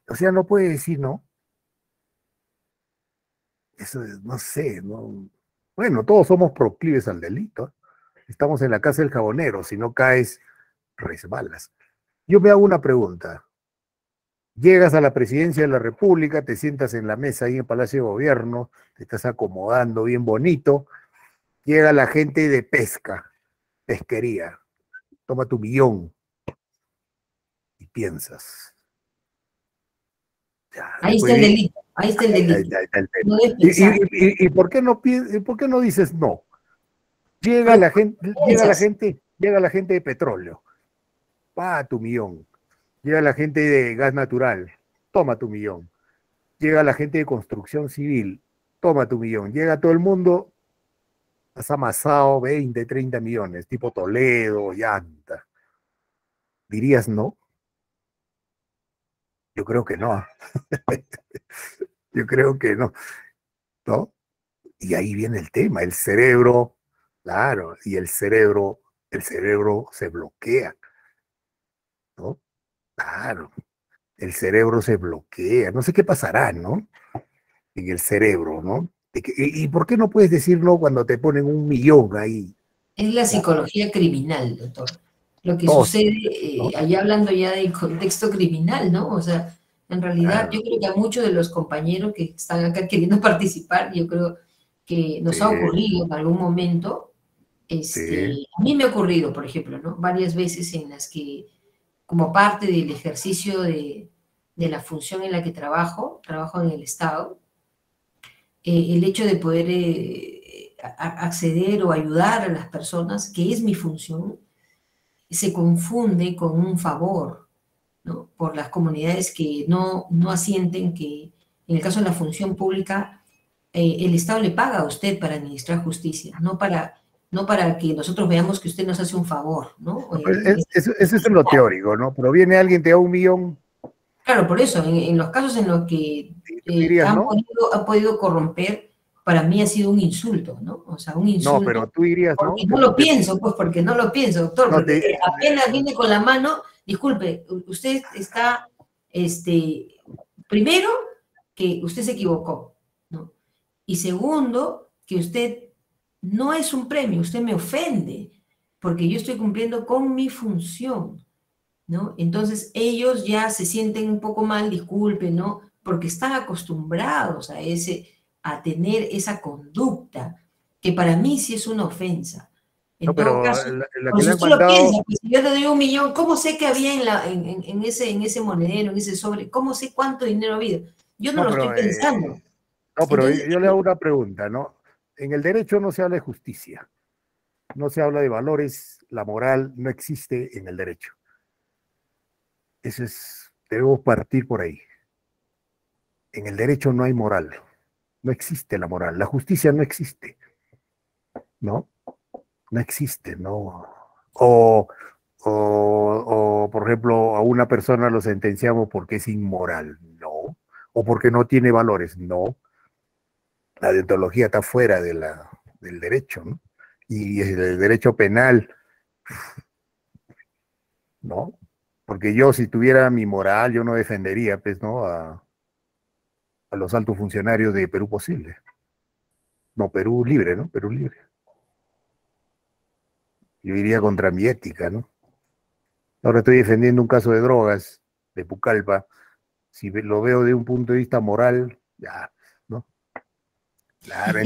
O sea, no puede decir no. Eso es, no sé, no. Bueno, todos somos proclives al delito. Estamos en la casa del jabonero. Si no caes, resbalas. Yo me hago una pregunta. Llegas a la presidencia de la República, te sientas en la mesa ahí en el Palacio de Gobierno, te estás acomodando bien bonito, llega la gente de pesca, pesquería, toma tu millón y piensas. Ya, ahí está el delito, ahí está el delito. No ¿Y por qué no dices no? Llega la gente de petróleo, pa tu millón. Llega la gente de gas natural, toma tu millón. Llega la gente de construcción civil, toma tu millón. Llega todo el mundo, has amasado 20, 30 millones, tipo Toledo, Llanta. ¿Dirías no? Yo creo que no. Yo creo que no. ¿No? Y ahí viene el tema, el cerebro, claro, y el cerebro se bloquea, ¿no? Claro, el cerebro se bloquea, no sé qué pasará, ¿no? En el cerebro, ¿no? ¿Y por qué no puedes decir no cuando te ponen un millón ahí? Es la psicología criminal, doctor. Lo que sucede, allá hablando ya del contexto criminal, ¿no? O sea, en realidad yo creo que a muchos de los compañeros que están acá queriendo participar, yo creo que nos ha ocurrido en algún momento Sí, A mí me ha ocurrido, por ejemplo, ¿no? Varias veces en las que, como parte del ejercicio de la función en la que trabajo en el Estado, el hecho de poder acceder o ayudar a las personas, que es mi función, se confunde con un favor, ¿no? Por las comunidades que no asienten que, en el caso de la función pública, el Estado le paga a usted para administrar justicia, no para que nosotros veamos que usted nos hace un favor, ¿no? pues eso es en lo teórico, ¿no? Pero viene alguien, te da 1 millón, Claro, por eso, en los casos en los que y tú dirías, ¿no? ha podido corromper, para mí ha sido un insulto, ¿no? O sea, un No, pero insulto, tú dirías, porque ¿no? no lo pienso, pues porque no lo pienso, doctor, No, porque apenas viene con la mano, disculpe, usted está, primero, que usted se equivocó, ¿no? Y segundo, que usted no es un premio, usted me ofende, porque yo estoy cumpliendo con mi función, ¿no? Entonces ellos ya se sienten un poco mal, disculpen, ¿no? Porque están acostumbrados a tener esa conducta, que para mí sí es una ofensa. En no, todo pero caso, la por que le si han usted lo piensa, mandado, pues si yo te doy 1 millón, ¿cómo sé que había en ese monedero, en ese sobre? ¿Cómo sé cuánto dinero había? Yo no no, lo estoy pero, pensando. no, pero Entonces, yo le hago una pregunta, ¿no? En el derecho no se habla de justicia, no se habla de valores, la moral no existe en el derecho. Eso es, debemos partir por ahí. En el derecho no hay moral, no existe la moral, la justicia no existe, ¿no? No existe, ¿no? O, por ejemplo, a una persona lo sentenciamos porque es inmoral, no. O porque no tiene valores, no. La deontología está fuera del derecho, ¿no? Y el derecho penal, ¿no? Porque yo, si tuviera mi moral, yo no defendería, pues, ¿no? A los altos funcionarios de Perú Posible. No, Perú libre, ¿no? Perú libre. Yo iría contra mi ética, ¿no? Ahora estoy defendiendo un caso de drogas de Pucallpa. Si lo veo de un punto de vista moral, ya, ¿no? Claro,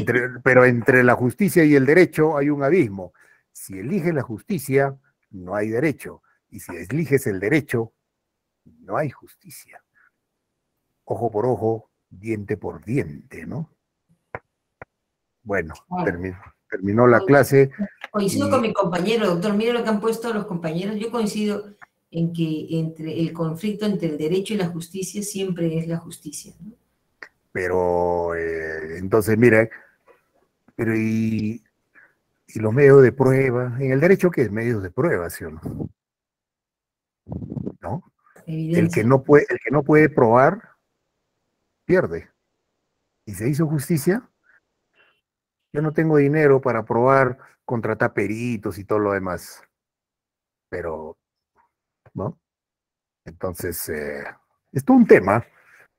pero entre la justicia y el derecho hay un abismo. Si eliges la justicia, no hay derecho. Y si eliges el derecho, no hay justicia. Ojo por ojo, diente por diente, ¿no? Bueno, claro, terminó la clase coincido con y, mi compañero, doctor. Mire lo que han puesto los compañeros. Yo coincido en que entre el conflicto entre el derecho y la justicia siempre es la justicia, ¿no? pero entonces, mira, pero y los medios de prueba, en el derecho, ¿qué es medios de prueba, sí o no? ¿No? Evidencia. El que no puede probar, pierde. ¿Y se hizo justicia? Yo no tengo dinero para probar, contratar peritos y todo lo demás, pero, ¿no? Entonces, es todo un tema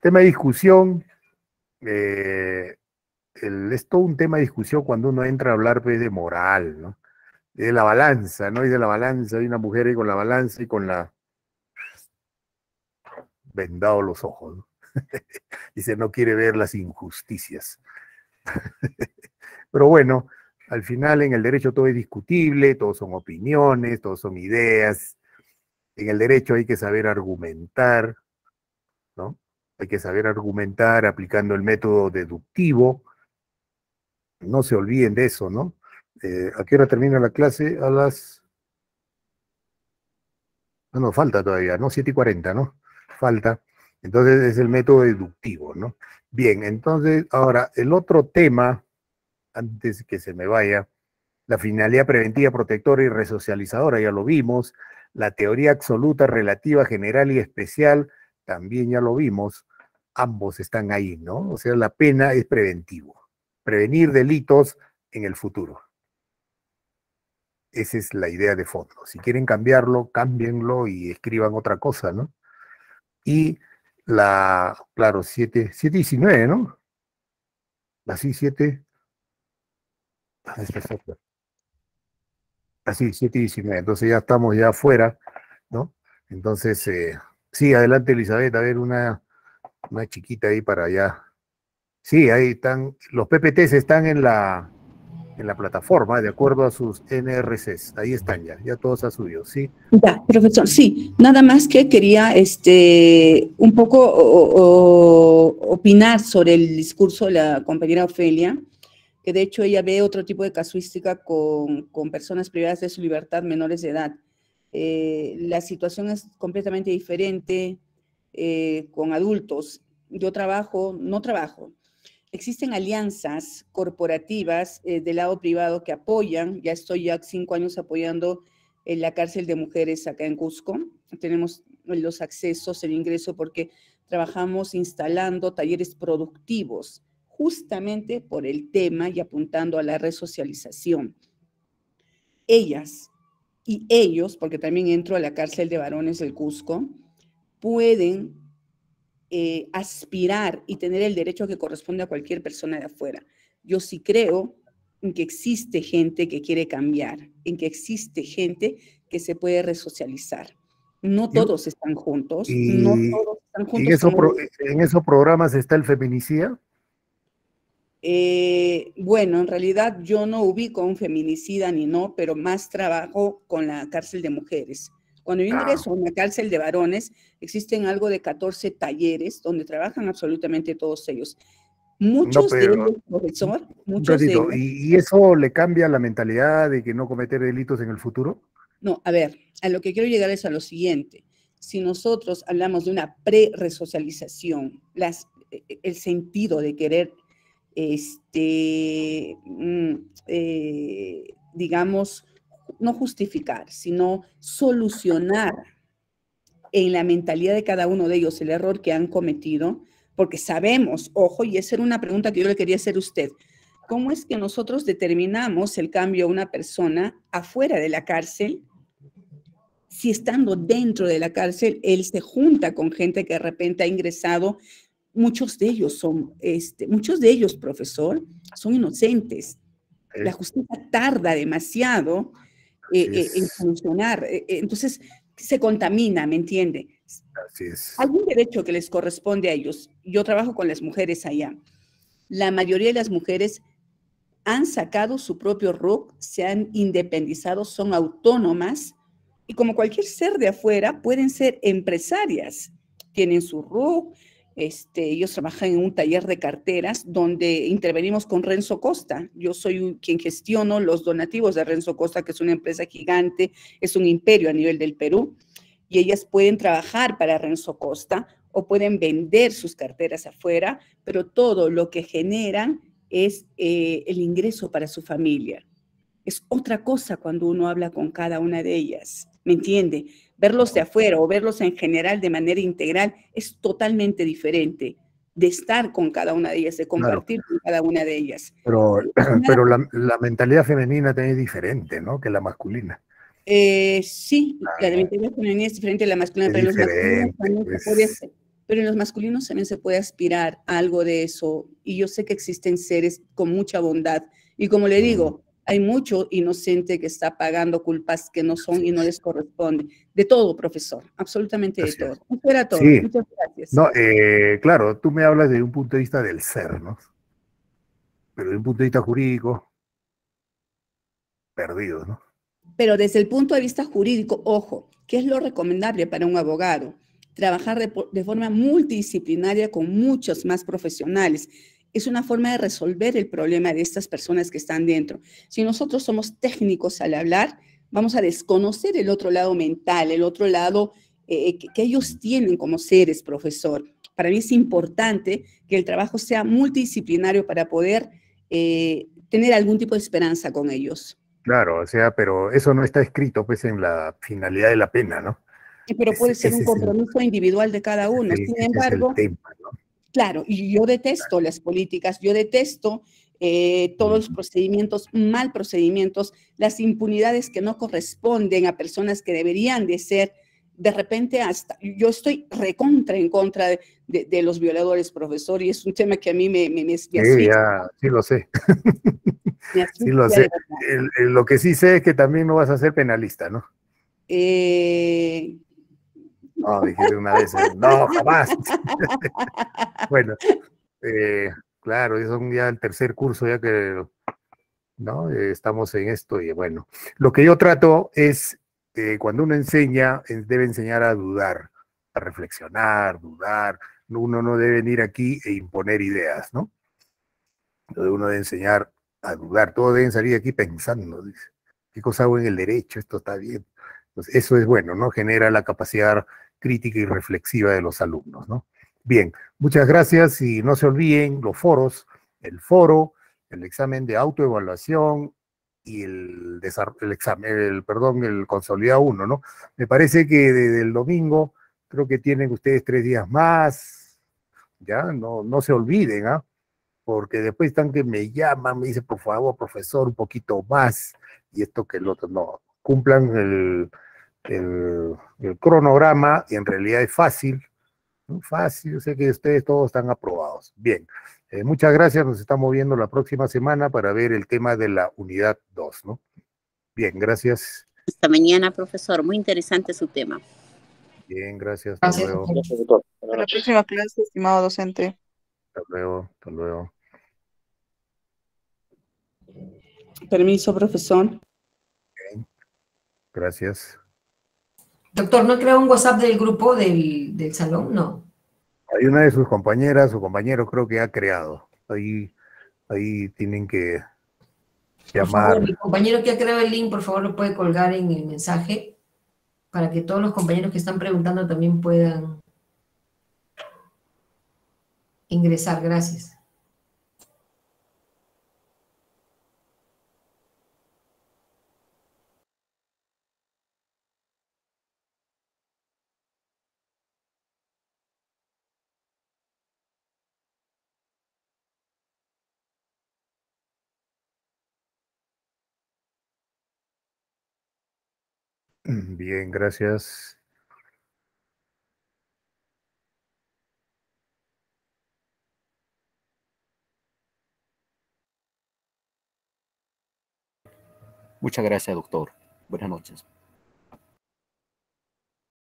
de discusión, eh, es todo un tema de discusión cuando uno entra a hablar pues, de moral, ¿no? De la balanza, ¿no? Y de la balanza, hay una mujer ahí con la balanza y con la vendado los ojos, ¿no? Dice, no quiere ver las injusticias. Pero bueno, al final en el derecho todo es discutible, todos son opiniones, todos son ideas. En el derecho hay que saber argumentar, ¿no? Hay que saber argumentar aplicando el método deductivo. No se olviden de eso, ¿no? ¿A qué hora termina la clase? A las... No, no, falta todavía, ¿no? 7:40, ¿no? Falta. Entonces es el método deductivo, ¿no? Bien, entonces, ahora, el otro tema, antes que se me vaya, la finalidad preventiva, protectora y resocializadora, ya lo vimos. La teoría absoluta, relativa, general y especial, también ya lo vimos. Ambos están ahí, ¿no? O sea, la pena es preventivo. Prevenir delitos en el futuro. Esa es la idea de fondo. Si quieren cambiarlo, cámbienlo y escriban otra cosa, ¿no? Y claro, 7:19, ¿no? Así, 7, así, 7:19. Entonces ya estamos ya afuera, ¿no? Entonces, sí, adelante, Elizabeth, a ver una chiquita ahí para allá. Sí, ahí están, los PPTs están en la plataforma, de acuerdo a sus NRCs. Ahí están ya todos ha subido, ¿sí? Ya, profesor, sí, nada más que quería un poco opinar sobre el discurso de la compañera Ofelia, que de hecho ella ve otro tipo de casuística con personas privadas de su libertad menores de edad. La situación es completamente diferente con adultos. Yo no trabajo. Existen alianzas corporativas del lado privado que apoyan, ya estoy ya 5 años apoyando en la cárcel de mujeres acá en Cusco. Tenemos los accesos, el ingreso, porque trabajamos instalando talleres productivos, justamente por el tema y apuntando a la resocialización. Ellas y ellos, porque también entro a la cárcel de varones del Cusco, pueden aspirar y tener el derecho que corresponde a cualquier persona de afuera. Yo sí creo en que existe gente que quiere cambiar, en que existe gente que se puede resocializar. No todos están juntos, no todos están juntos. ¿En esos programas está el feminicida? Bueno, en realidad yo no ubico a un feminicida ni no, pero más trabajo con la cárcel de mujeres. Cuando yo ingreso a una cárcel de varones, existen algo de 14 talleres donde trabajan absolutamente todos ellos. Muchos de ellos, profesor, muchos de ellos. ¿Y eso le cambia la mentalidad de que no cometer delitos en el futuro? No, a ver, a lo que quiero llegar es a lo siguiente. Si nosotros hablamos de una pre-resocialización, el sentido de querer, digamos, no justificar, sino solucionar en la mentalidad de cada uno de ellos el error que han cometido, porque sabemos, ojo, y esa era una pregunta que yo le quería hacer a usted, ¿cómo es que nosotros determinamos el cambio a una persona afuera de la cárcel si estando dentro de la cárcel él se junta con gente que de repente ha ingresado? Muchos de ellos, profesor, son inocentes. La justicia tarda demasiado en funcionar. Entonces, se contamina, ¿me entiende? Así es. Hay un derecho que les corresponde a ellos. Yo trabajo con las mujeres allá. La mayoría de las mujeres han sacado su propio RUC, se han independizado, son autónomas y como cualquier ser de afuera pueden ser empresarias. Tienen su RUC, ellos trabajan en un taller de carteras donde intervenimos con Renzo Costa. Yo soy quien gestiono los donativos de Renzo Costa, que es una empresa gigante, es un imperio a nivel del Perú, y ellas pueden trabajar para Renzo Costa o pueden vender sus carteras afuera, pero todo lo que generan es el ingreso para su familia. Es otra cosa cuando uno habla con cada una de ellas, ¿me entiende? Verlos de afuera o verlos en general de manera integral es totalmente diferente de estar con cada una de ellas, de compartir con cada una de ellas. Pero la mentalidad femenina también es diferente, ¿no? Que la masculina. Sí, la mentalidad femenina es diferente a la masculina, pero en los masculinos también se puede aspirar a algo de eso. Y yo sé que existen seres con mucha bondad. Y como le digo, hay mucho inocente que está pagando culpas que no son y no les corresponde. De todo, profesor, absolutamente de todo. Eso era todo. Sí. Muchas gracias. No, claro, tú me hablas de un punto de vista del ser, ¿no? Pero de un punto de vista jurídico, perdido, ¿no? Pero desde el punto de vista jurídico, ojo, ¿qué es lo recomendable para un abogado? Trabajar de forma multidisciplinaria con muchos más profesionales. Es una forma de resolver el problema de estas personas que están dentro. Si nosotros somos técnicos al hablar, vamos a desconocer el otro lado mental, el otro lado que ellos tienen como seres, profesor. Para mí es importante que el trabajo sea multidisciplinario para poder tener algún tipo de esperanza con ellos. Claro, o sea, pero eso no está escrito pues en la finalidad de la pena, ¿no? Pero puede ser un compromiso individual de cada uno. Sin embargo, claro, y yo detesto las políticas, yo detesto todos los procedimientos, mal procedimientos, las impunidades que no corresponden a personas que deberían de ser, de repente hasta, yo estoy en contra de los violadores, profesor, y es un tema que a mí me asfixia. Sí lo sé. Sí lo sé. Lo que sí sé es que también no vas a ser penalista, ¿no? No, dijiste una vez, no, jamás. Bueno, claro, es ya el tercer curso ya que ¿no? Estamos en esto y bueno, lo que yo trato es, cuando uno enseña, debe enseñar a dudar, a reflexionar, dudar. Uno no debe venir aquí e imponer ideas, ¿no? Uno debe enseñar a dudar, todos deben salir aquí pensando, dice, ¿qué cosa hago en el derecho? Esto está bien. Entonces, eso es bueno, ¿no? Genera la capacidad crítica y reflexiva de los alumnos, ¿no? Bien, muchas gracias y no se olviden los foros, el foro, el examen de autoevaluación y el examen, perdón, el consolidado 1, ¿no? Me parece que desde el domingo creo que tienen ustedes 3 días más, ya, no se olviden, ¿ah? Porque después están que me llaman, me dicen, por favor, profesor, un poquito más, y esto que el otro, no, cumplan el cronograma, y en realidad es fácil, muy fácil, yo sé que ustedes todos están aprobados. Bien, muchas gracias, nos estamos viendo la próxima semana para ver el tema de la unidad 2, ¿no? Bien, gracias. Hasta mañana, profesor. Muy interesante su tema. Bien, gracias, hasta Gracias. luego. Gracias, doctor. Hasta Buenas la noches. próxima clase, estimado docente. Hasta luego, hasta luego. Permiso, profesor. Gracias. Doctor, ¿no creó un WhatsApp del grupo del salón? No. Hay una de sus compañeras o compañero creo que ha creado. Ahí tienen que Por favor, llamar. mi compañero que ha creado el link, por favor, lo puede colgar en el mensaje para que todos los compañeros que están preguntando también puedan ingresar. Gracias. Bien, gracias. Muchas gracias, doctor. Buenas noches.